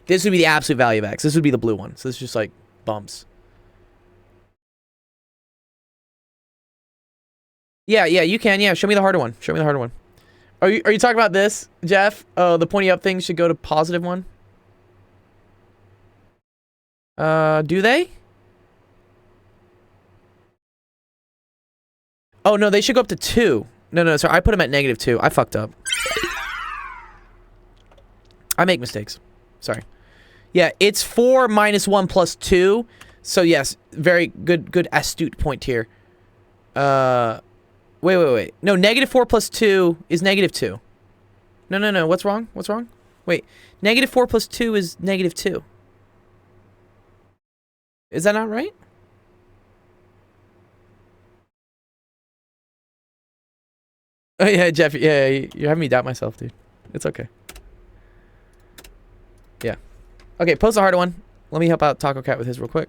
This would be the absolute value of x. This would be the blue one. So this is just, like, bumps. Yeah, you can. Yeah, show me the harder one. Show me the harder one. Are you talking about this, Jeff? Oh, the pointy up thing should go to +1? Do they? Oh, no, they should go up to 2. No, sorry. I put them at -2. I fucked up. I make mistakes. Sorry. Yeah, it's 4 minus 1 plus 2. So, yes, very good astute point here. Wait. No, -4 plus 2 is -2. No. What's wrong? Wait. -4 plus 2 is -2. Is that not right? Oh yeah, Jeff. Yeah, you're having me doubt myself, dude. It's okay. Yeah. Okay, post a harder one. Let me help out Taco Cat with his real quick.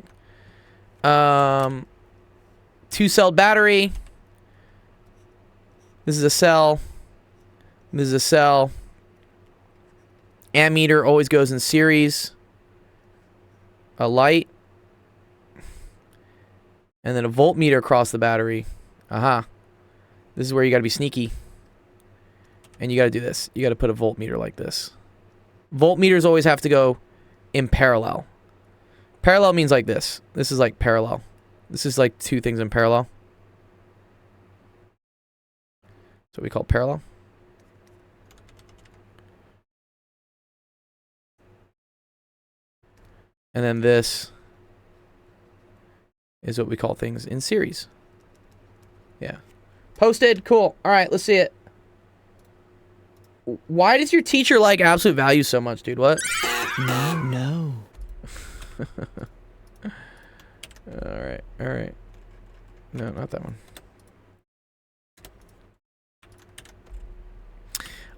2-celled battery. This is a cell. This is a cell. Ammeter always goes in series. A light. And then a voltmeter across the battery. Aha. This is where you gotta be sneaky. And you gotta do this. You gotta put a voltmeter like this. Voltmeters always have to go in parallel. Parallel means like this. This is like parallel. This is like two things in parallel. That's what we call parallel. And then this is what we call things in series. Yeah. Posted. Cool. All right, let's see it. Why does your teacher like absolute value so much, dude? What? No. All right. All right. No, not that one.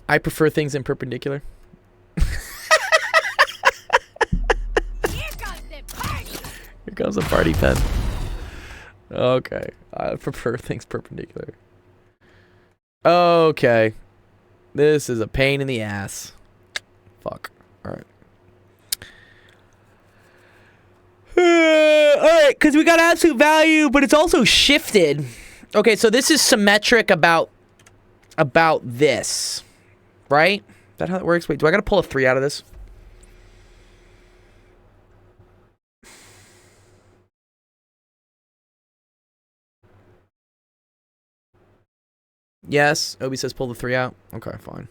I prefer things in perpendicular. Here comes the party pen. Okay. I prefer things perpendicular. Okay. This is a pain in the ass. Fuck. Alright. Alright, because we got absolute value, but it's also shifted. Okay, so this is symmetric about this. Right? Is that how it works? Wait, do I gotta pull a 3 out of this? Yes. Obi says pull the 3 out. Okay, fine.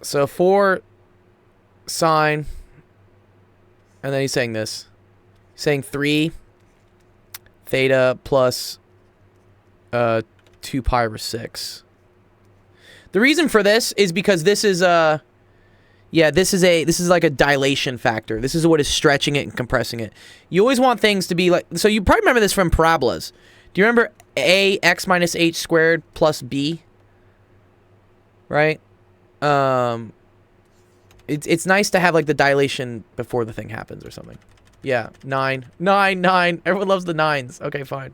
So 4 sine. And then he's saying this. He's saying 3 theta plus 2 pi over 6. The reason for this is because this is this is like a dilation factor. This is what is stretching it and compressing it. You always want things to be like, so you probably remember this from parabolas. Do you remember ax minus h squared plus b? Right? It's nice to have like the dilation before the thing happens or something. Yeah, 9. Everyone loves the 9s. Okay, fine.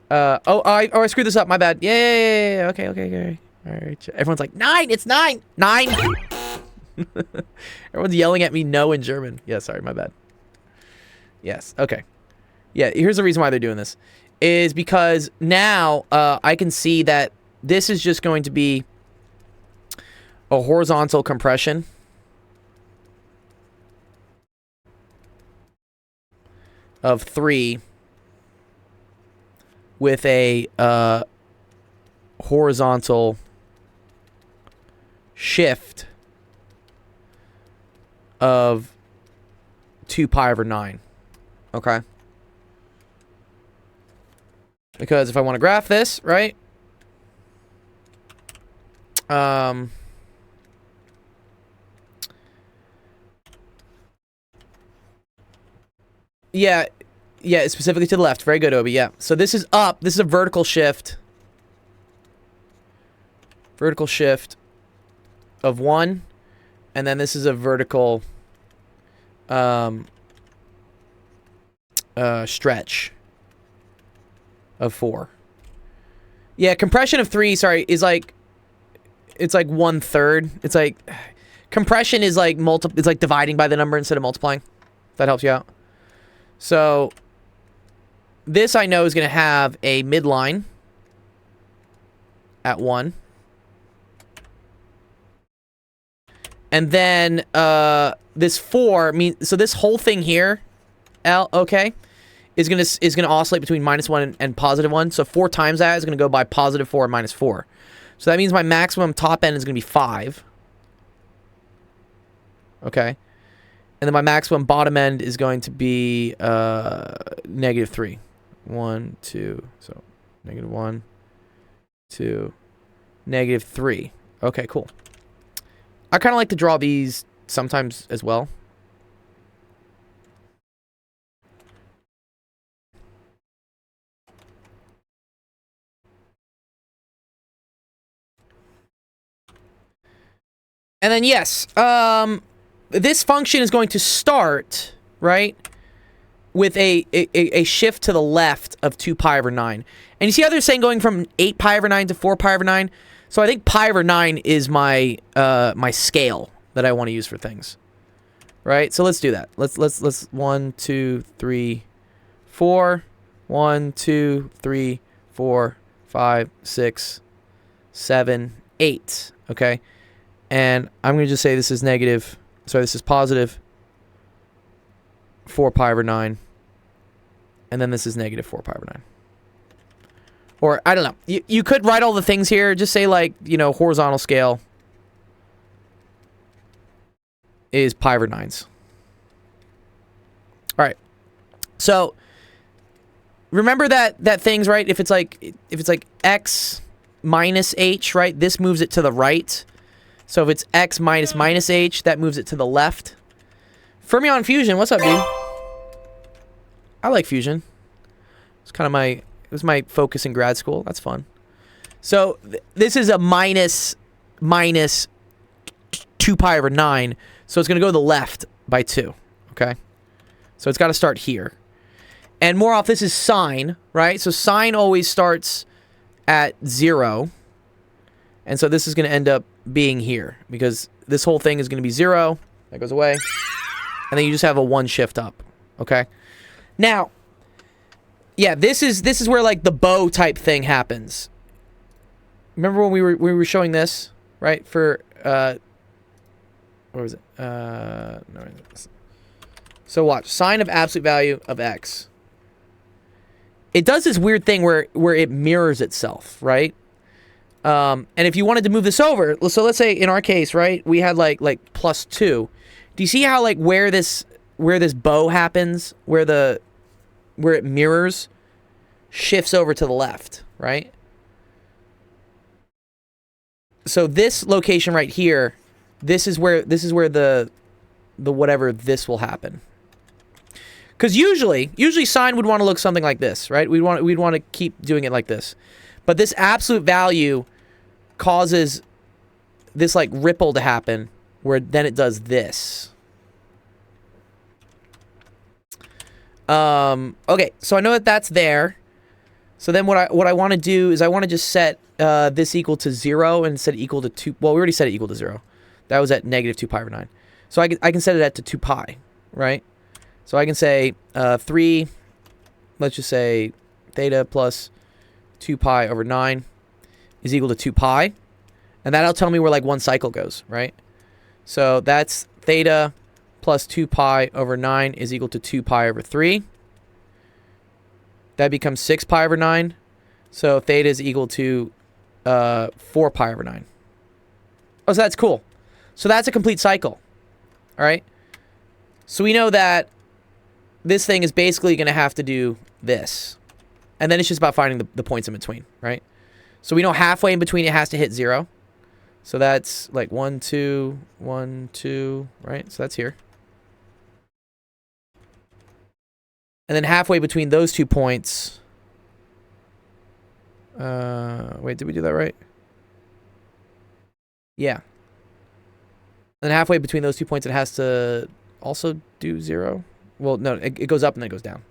I screwed this up. My bad. Yeah. Okay. All right. Everyone's like, 9. It's 9. 9. Everyone's yelling at me no in German. Yeah, sorry, my bad. Yes. Okay. Yeah, here's the reason why they're doing this. Is because now I can see that this is just going to be a horizontal compression of 3 with a horizontal shift of 2 pi over 9. Okay? Because if I want to graph this, right? Yeah, specifically to the left. Very good, Obi. Yeah. So this is up. This is a vertical shift. Vertical shift of 1. And then this is a vertical stretch of 4. Yeah, compression of 3, sorry, is like, it's like 1/3. It's like, compression is like it's like dividing by the number instead of multiplying. If that helps you out. So, this I know is going to have a midline at 1. And then, this 4 means, so this whole thing here, okay, is gonna oscillate between -1 and +1. So 4 times that is gonna go by +4 and -4. So that means my maximum top end is gonna be 5. Okay. And then my maximum bottom end is going to be -3. 1, 2. So -1, 2, -3. Okay, cool. I kind of like to draw these sometimes as well. And then yes, this function is going to start, right, with a shift to the left of 2 pi over 9. And you see how they're saying going from 8 pi over 9 to 4 pi over 9? So I think pi over 9 is my my scale that I want to use for things. Right? So let's do that. Let's 1, 2, 3, 4. 1, 2, 3, 4, 5, 6, 7, 8. Okay? And I'm going to just say this is negative. Sorry, this is positive 4 pi over 9. And then this is negative 4 pi over 9. Or, I don't know. You could write all the things here. Just say, like, you know, horizontal scale is pi over 9s. All right. So, remember that things, right? If it's like x minus h, right? This moves it to the right. So if it's x minus h, that moves it to the left. Fermion fusion, what's up, dude? I like fusion. It's kind of it was my focus in grad school. That's fun. So this is a minus 2 pi over 9. So it's going to go to the left by 2. Okay? So it's got to start here. And more off, this is sine, right? So sine always starts at 0. And so this is going to end up being here. Because this whole thing is going to be 0. That goes away. And then you just have a 1 shift up. Okay? Now, yeah, this is where, like, the bow type thing happens. Remember when we were showing this, right? For, what was it? No. So watch. Sine of absolute value of x. It does this weird thing where it mirrors itself, right? And if you wanted to move this over, so let's say in our case, right, we had like plus 2. Do you see how, like, where this bow happens, where it mirrors, shifts over to the left, right? So this location right here, this is where the whatever this will happen. Because usually sine would want to look something like this, right? We'd want to keep doing it like this. But this absolute value causes this, like, ripple to happen, where then it does this. Okay, so I know that that's there. So then what I want to do is I want to just set this equal to 0 and set it equal to 2. Well, we already set it equal to 0. That was at negative 2 pi over 9. So I can set it at to 2 pi, right? So I can say 3, let's just say theta plus 2 pi over 9 is equal to 2 pi. And that'll tell me where, like, 1 cycle goes, right? So that's theta plus 2 pi over 9 is equal to 2 pi over 3. That becomes 6 pi over 9. So theta is equal to 4 pi over 9. Oh, so that's cool. So that's a complete cycle. All right? So we know that this thing is basically going to have to do this. And then it's just about finding the points in between, right? So we know halfway in between it has to hit 0. So that's like 1, 2, 1, 2, right? So that's here. And then halfway between those 2 points... wait, did we do that right? Yeah. And halfway between those 2 points it has to also do 0. Well, no, it goes up and then it goes down.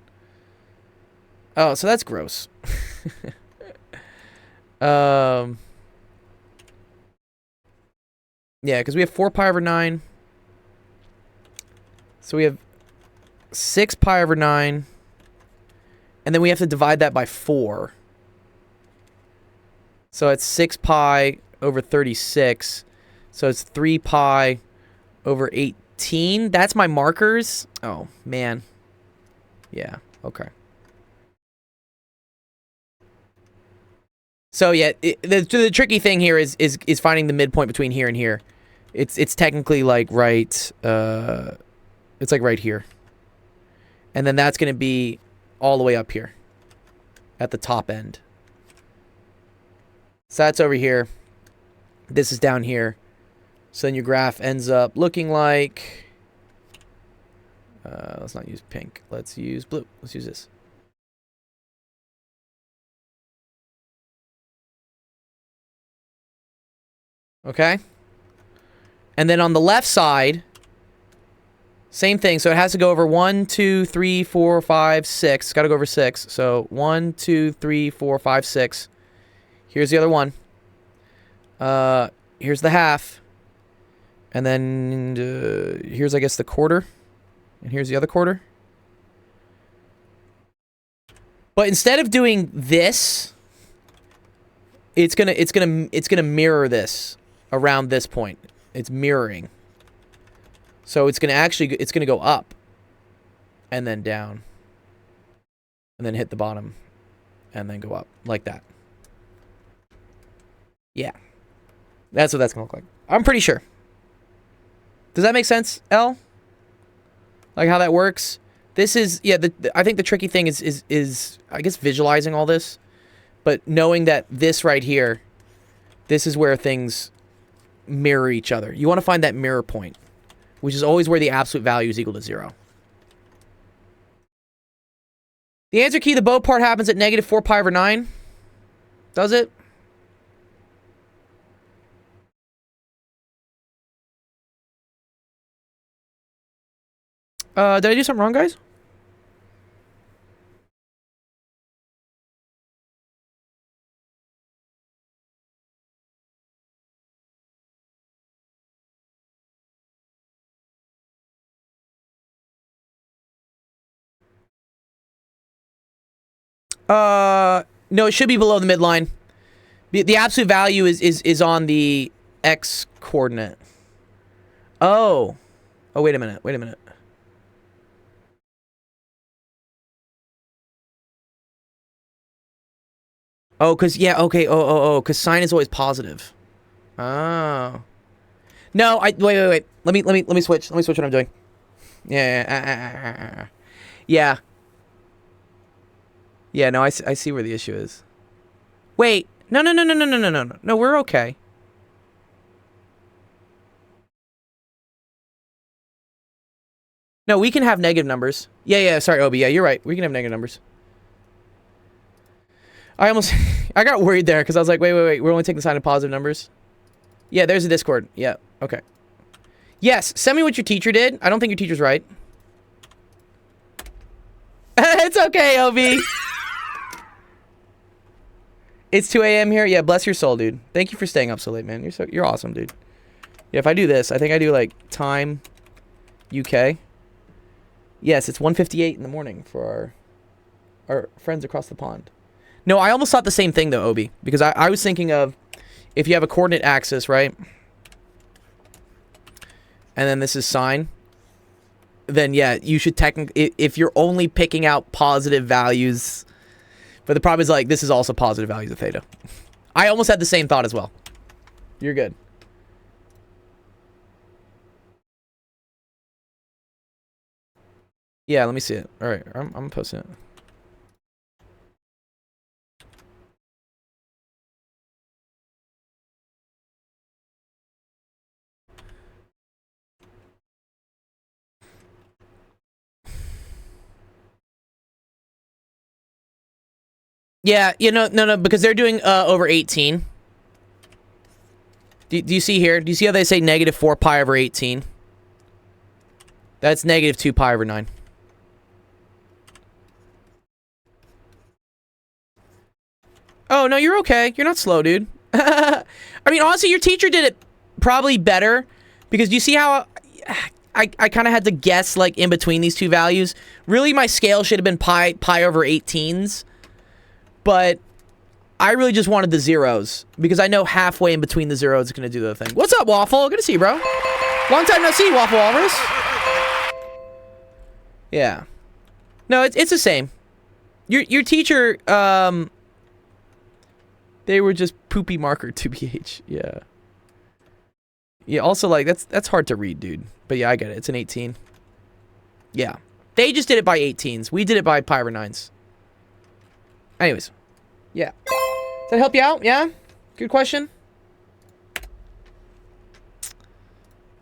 Oh, so that's gross. Yeah, because we have 4 pi over 9. So we have 6 pi over 9. And then we have to divide that by 4. So it's 6 pi over 36. So it's 3 pi over 18. That's my markers. Oh, man. Yeah, okay. So yeah, the tricky thing here is finding the midpoint between here and here. It's technically like right, it's like right here. And then that's going to be all the way up here at the top end. So that's over here. This is down here. So then your graph ends up looking like, let's not use pink. Let's use blue. Let's use this. Okay. And then on the left side, same thing. So it has to go over 1, 2, 3, 4, 5, 6. It's got to go over 6. So 1, 2, 3, 4, 5, 6. Here's the other one. Here's the half. And then here's, I guess, the quarter. And here's the other quarter. But instead of doing this, it's gonna mirror this around this point. It's mirroring. So it's gonna go up and then down and then hit the bottom and then go up like that. Yeah. That's what that's gonna look like. I'm pretty sure. Does that make sense, L? Like how that works? This is, yeah, I think the tricky thing is I guess visualizing all this, but knowing that this right here, this is where things mirror each other. You want to find that mirror point, which is always where the absolute value is equal to 0. The answer key, the bow part happens at negative 4 pi over 9. Does it? Did I do something wrong, guys? No, it should be below the midline. The absolute value is on the x coordinate. Oh. Oh, wait a minute. Wait a minute. Oh, cause yeah, okay. Cause sine is always positive. Oh. No, wait. Let me switch. Let me switch what I'm doing. Yeah. Yeah. Yeah, no, I see where the issue is. Wait. No. No, we're okay. No, we can have negative numbers. Yeah, sorry, Obi. Yeah, you're right. We can have negative numbers. I got worried there because I was like, wait. We're only taking the sign of positive numbers. Yeah, there's a Discord. Yeah, okay. Yes, send me what your teacher did. I don't think your teacher's right. It's okay, Obi. It's 2 a.m. here. Yeah, bless your soul, dude. Thank you for staying up so late, man. You're awesome, dude. Yeah, if I do this, I think I do like time UK. Yes, it's 1:58 in the morning for our friends across the pond. No, I almost thought the same thing though, Obi, because I was thinking of if you have a coordinate axis, right? And then this is sine, then yeah, you should technically, if you're only picking out positive values, but the problem is like, this is also positive values of theta. I almost had the same thought as well. You're good. Yeah, let me see it. All right, I'm posting it. Yeah, no, because they're doing over 18. Do you see here? Do you see how they say negative 4 pi over 18? That's negative 2 pi over 9. Oh, no, you're okay. You're not slow, dude. I mean, honestly, your teacher did it probably better. Because do you see how I kind of had to guess, like, in between these two values? Really, my scale should have been pi over 18s. But I really just wanted the zeros. Because I know halfway in between the zeros is going to do the thing. What's up, Waffle? Good to see you, bro. Long time no see, Waffle Walrus. Yeah. No, it's the same. Your teacher, they were just poopy marker 2ph. Yeah. Yeah, also, like, that's hard to read, dude. But yeah, I get it. It's an 18. Yeah. They just did it by 18s. We did it by pi over 9s. Anyways. Yeah. Does that help you out? Yeah? Good question.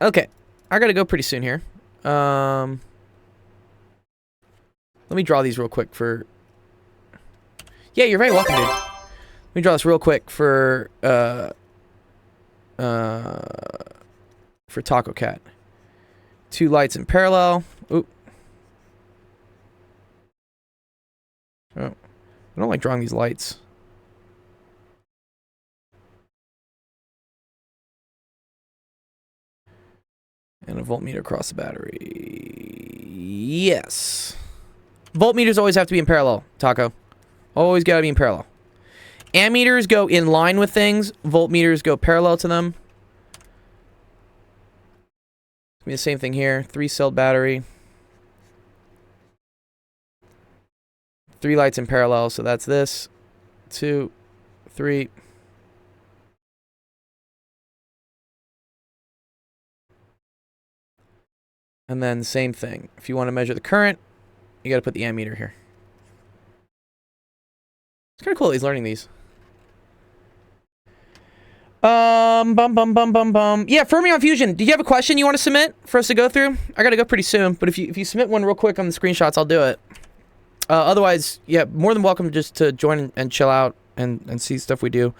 Okay. I gotta go pretty soon here. Let me draw these real quick for... Yeah, you're very welcome, dude. Let me draw this real quick for, for Taco Cat. 2 lights in parallel. Oop. Oh, I don't like drawing these lights. And a voltmeter across the battery. Yes. Voltmeters always have to be in parallel, Taco. Always gotta be in parallel. Ammeters go in line with things. Voltmeters go parallel to them. It's gonna be the same thing here. 3-cell battery. 3 lights in parallel, so that's this. 2, 3. And then same thing. If you want to measure the current, you got to put the ammeter here. It's kind of cool that he's learning these. Yeah, Fermion Fusion. Did you have a question you want to submit for us to go through? I got to go pretty soon, but if you submit one real quick on the screenshots, I'll do it. Otherwise, yeah, more than welcome just to join and chill out and see stuff we do.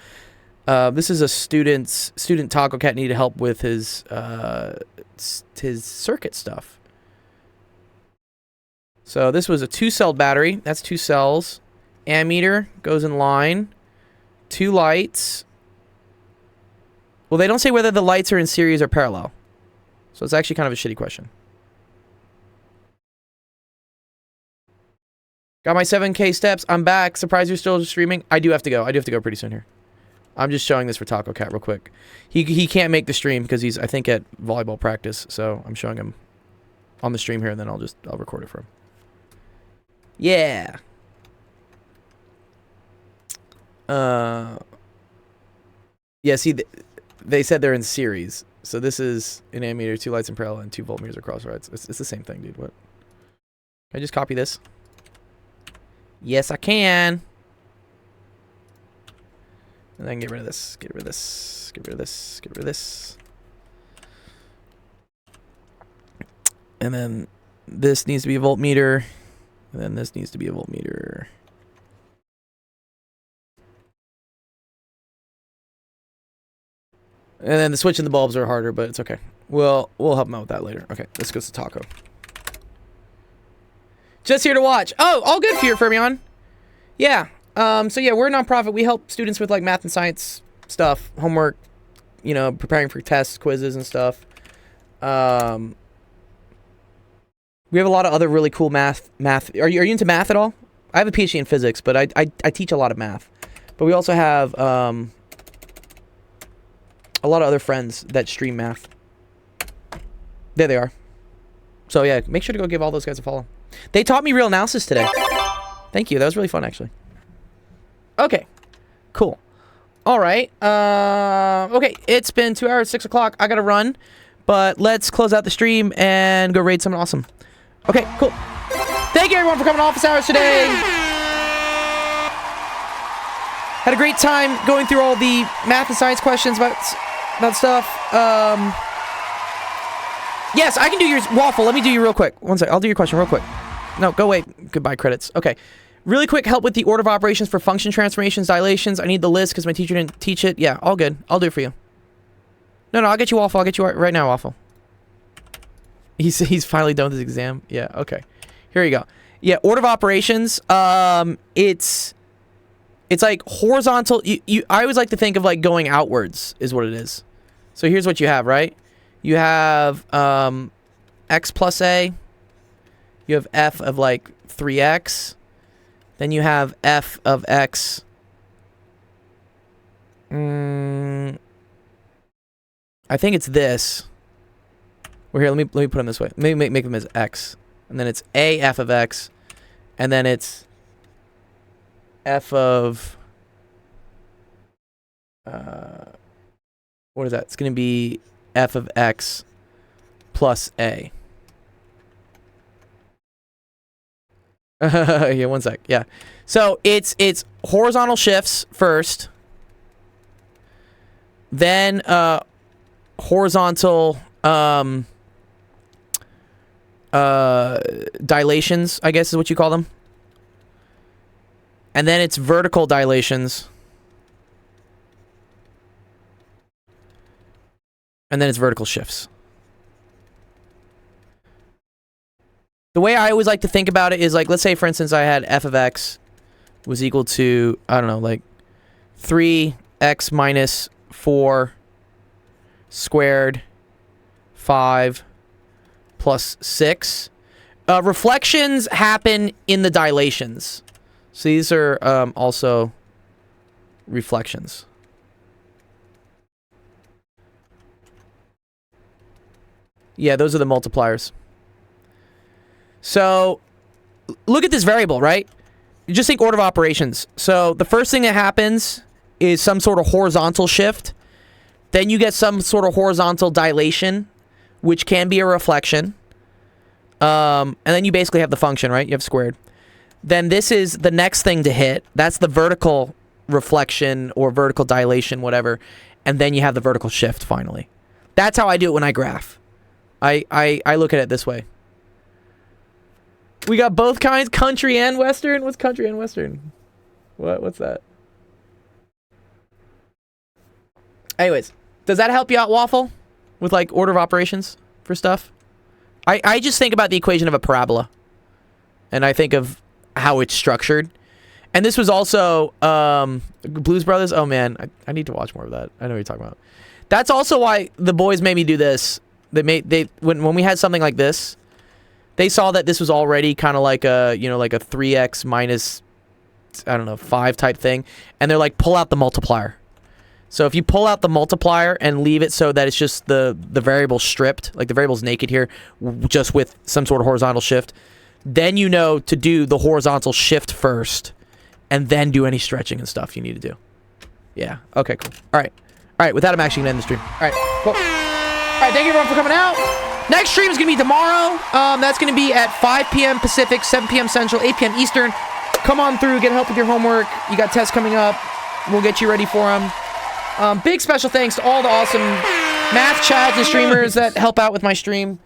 This is a student Taco Cat needed help with his circuit stuff. So this was a 2-cell battery. That's 2 cells. Ammeter goes in line. 2 lights. Well, they don't say whether the lights are in series or parallel. So it's actually kind of a shitty question. Got my 7K steps. I'm back. Surprised you're still streaming. I do have to go. I do have to go pretty soon here. I'm just showing this for Taco Cat real quick. He can't make the stream because he's, I think, at volleyball practice. So I'm showing him on the stream here, and then I'll record it for him. Yeah. Yeah, see, they said they're in series. So this is an ammeter, 2 lights in parallel, and 2 voltmeters across, right? It's the same thing, dude. What? Can I just copy this? Yes, I can. And then get rid of this. Get rid of this. Get rid of this. Get rid of this. And then this needs to be a voltmeter. And then this needs to be a voltmeter. And then the switch and the bulbs are harder, but it's okay. We'll help him out with that later. Okay, this goes to Taco. Just here to watch. Oh, all good for you, Fermion. Yeah. So yeah, we're a nonprofit. We help students with like math and science stuff, homework, you know, preparing for tests, quizzes, and stuff. We have a lot of other really cool math. Are you into math at all? I have a PhD in physics, but I teach a lot of math. But we also have a lot of other friends that stream math. There they are. So yeah, make sure to go give all those guys a follow. They taught me real analysis today. Thank you. That was really fun, actually. Okay. Cool. All right. Okay. It's been 2 hours, 6 o'clock. I gotta run. But let's close out the stream and go raid someone awesome. Okay, cool. Thank you, everyone, for coming to office hours today. Had a great time going through all the math and science questions about stuff. Yes, I can do yours. Waffle, let me do you real quick. One sec. I'll do your question real quick. No, go away. Goodbye, credits. Okay. Really quick help with the order of operations for function transformations, dilations. I need the list because my teacher didn't teach it. Yeah, all good. I'll do it for you. No, I'll get you Waffle. I'll get you right now, Waffle. He's finally done with his exam. Yeah, okay. Here you go. Yeah, order of operations. It's like horizontal. I always like to think of like going outwards is what it is. So here's what you have, right? You have x plus a. You have f of like 3x. Then you have f of x. I think it's this. Well, here, let me put them this way. Maybe make them as x. And then it's a f of x. And then it's f of... what is that? It's going to be f of x plus a. Yeah, one sec. Yeah. So it's horizontal shifts first. Then horizontal dilations, I guess is what you call them. And then it's vertical dilations. And then it's vertical shifts. The way I always like to think about it is like, let's say for instance I had f of x was equal to, I don't know, like 3x minus 4 squared 5 plus 6. Reflections happen in the dilations. So these are also reflections. Yeah, those are the multipliers. So look at this variable, right? You just think order of operations. So the first thing that happens is some sort of horizontal shift. Then you get some sort of horizontal dilation, which can be a reflection. And then you basically have the function, right? You have squared. Then this is the next thing to hit. That's the vertical reflection or vertical dilation, whatever. And then you have the vertical shift finally. That's how I do it when I graph. I look at it this way. We got both kinds, country and western. What's country and western? What's that? Anyways, does that help you out, Waffle? With like order of operations for stuff? I just think about the equation of a parabola. And I think of how it's structured. And this was also Blues Brothers. Oh man, I need to watch more of that. I know what you're talking about. That's also why the boys made me do this. When we had something like this, they saw that this was already kind of like a, you know, like a 3x minus, I don't know, 5 type thing. And they're like, pull out the multiplier. So if you pull out the multiplier and leave it so that it's just the variable stripped, like the variable's naked here, just with some sort of horizontal shift, then you know to do the horizontal shift first and then do any stretching and stuff you need to do. Yeah. Okay, cool. All right, with that, I'm actually going to end the stream. All right, cool. All right, thank you everyone for coming out. Next stream is going to be tomorrow. That's going to be at 5 p.m. Pacific, 7 p.m. Central, 8 p.m. Eastern. Come on through, get help with your homework. You got tests coming up. We'll get you ready for them. Big special thanks to all the awesome math chads and streamers that help out with my stream.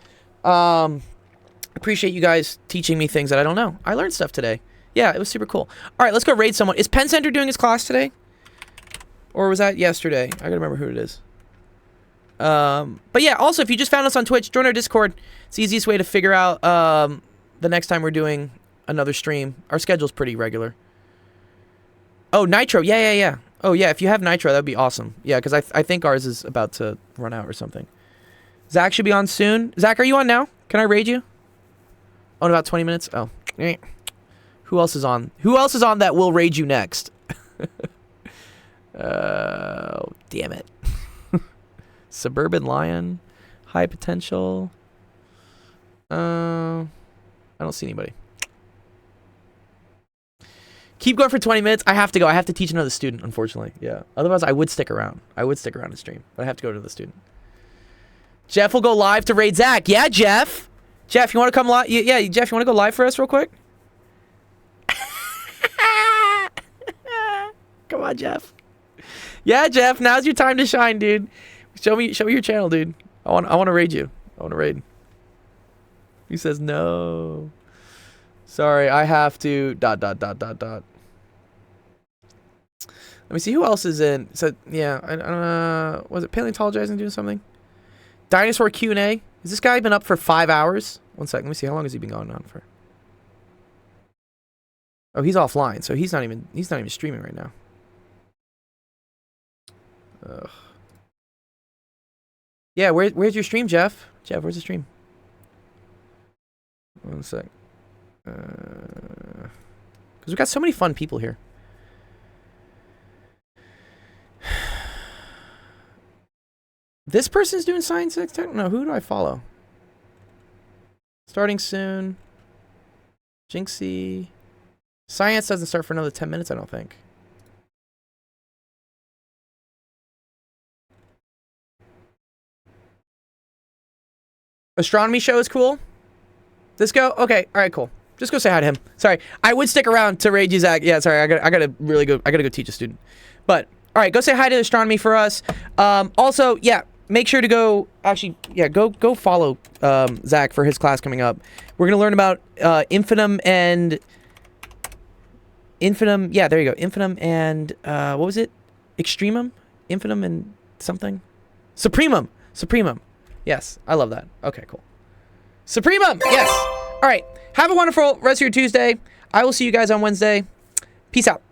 Appreciate you guys teaching me things that I don't know. I learned stuff today. Yeah, it was super cool. All right, let's go raid someone. Is Penn Center doing his class today? Or was that yesterday? I gotta remember who it is. But yeah, also, if you just found us on Twitch, join our Discord. It's the easiest way to figure out the next time we're doing another stream. Our schedule's pretty regular. Oh, Nitro. Yeah. Oh, yeah, if you have Nitro, that'd be awesome. Yeah, because I think ours is about to run out or something. Zach should be on soon. Zach, are you on now? Can I raid you? Oh, in about 20 minutes? Oh. Who else is on? Who else is on that will raid you next? Damn it. Suburban Lion. High Potential. I don't see anybody. Keep going for 20 minutes. I have to go. I have to teach another student, unfortunately. Yeah. Otherwise, I would stick around. I would stick around and stream. But I have to go to the student. Jeff will go live to raid Zach. Yeah, Jeff. Jeff, you want to come live? Yeah, Jeff, you want to go live for us real quick? Come on, Jeff. Yeah, Jeff, now's your time to shine, dude. Show me your channel, dude. I want to raid you. I want to raid. He says no. Sorry, I have to ... Let me see who else is in. So yeah, was it paleontologizing doing something? Dinosaur Q&A. Has this guy been up for 5 hours? One second. Let me see. How long has he been going on for? Oh, he's offline, so he's not even streaming right now. Ugh. Yeah, where's your stream, Jeff? Jeff, where's the stream? One sec. Because we've got so many fun people here. This person's doing science tech? No, who do I follow? Starting soon. Jinxie. Science doesn't start for another 10 minutes, I don't think. Astronomy show is cool. This go? Okay, alright, cool. Just go say hi to him. Sorry. I would stick around to raid you, Zach. Yeah, sorry, I gotta go teach a student. But alright, go say hi to astronomy for us. Also, yeah, make sure to go go follow Zach for his class coming up. We're gonna learn about Infinitum and yeah, there you go. Infinitum and what was it? Extremum? Infinitum and something? Supremum. Yes, I love that. Okay, cool. Supremum! Yes! Alright. Have a wonderful rest of your Tuesday. I will see you guys on Wednesday. Peace out.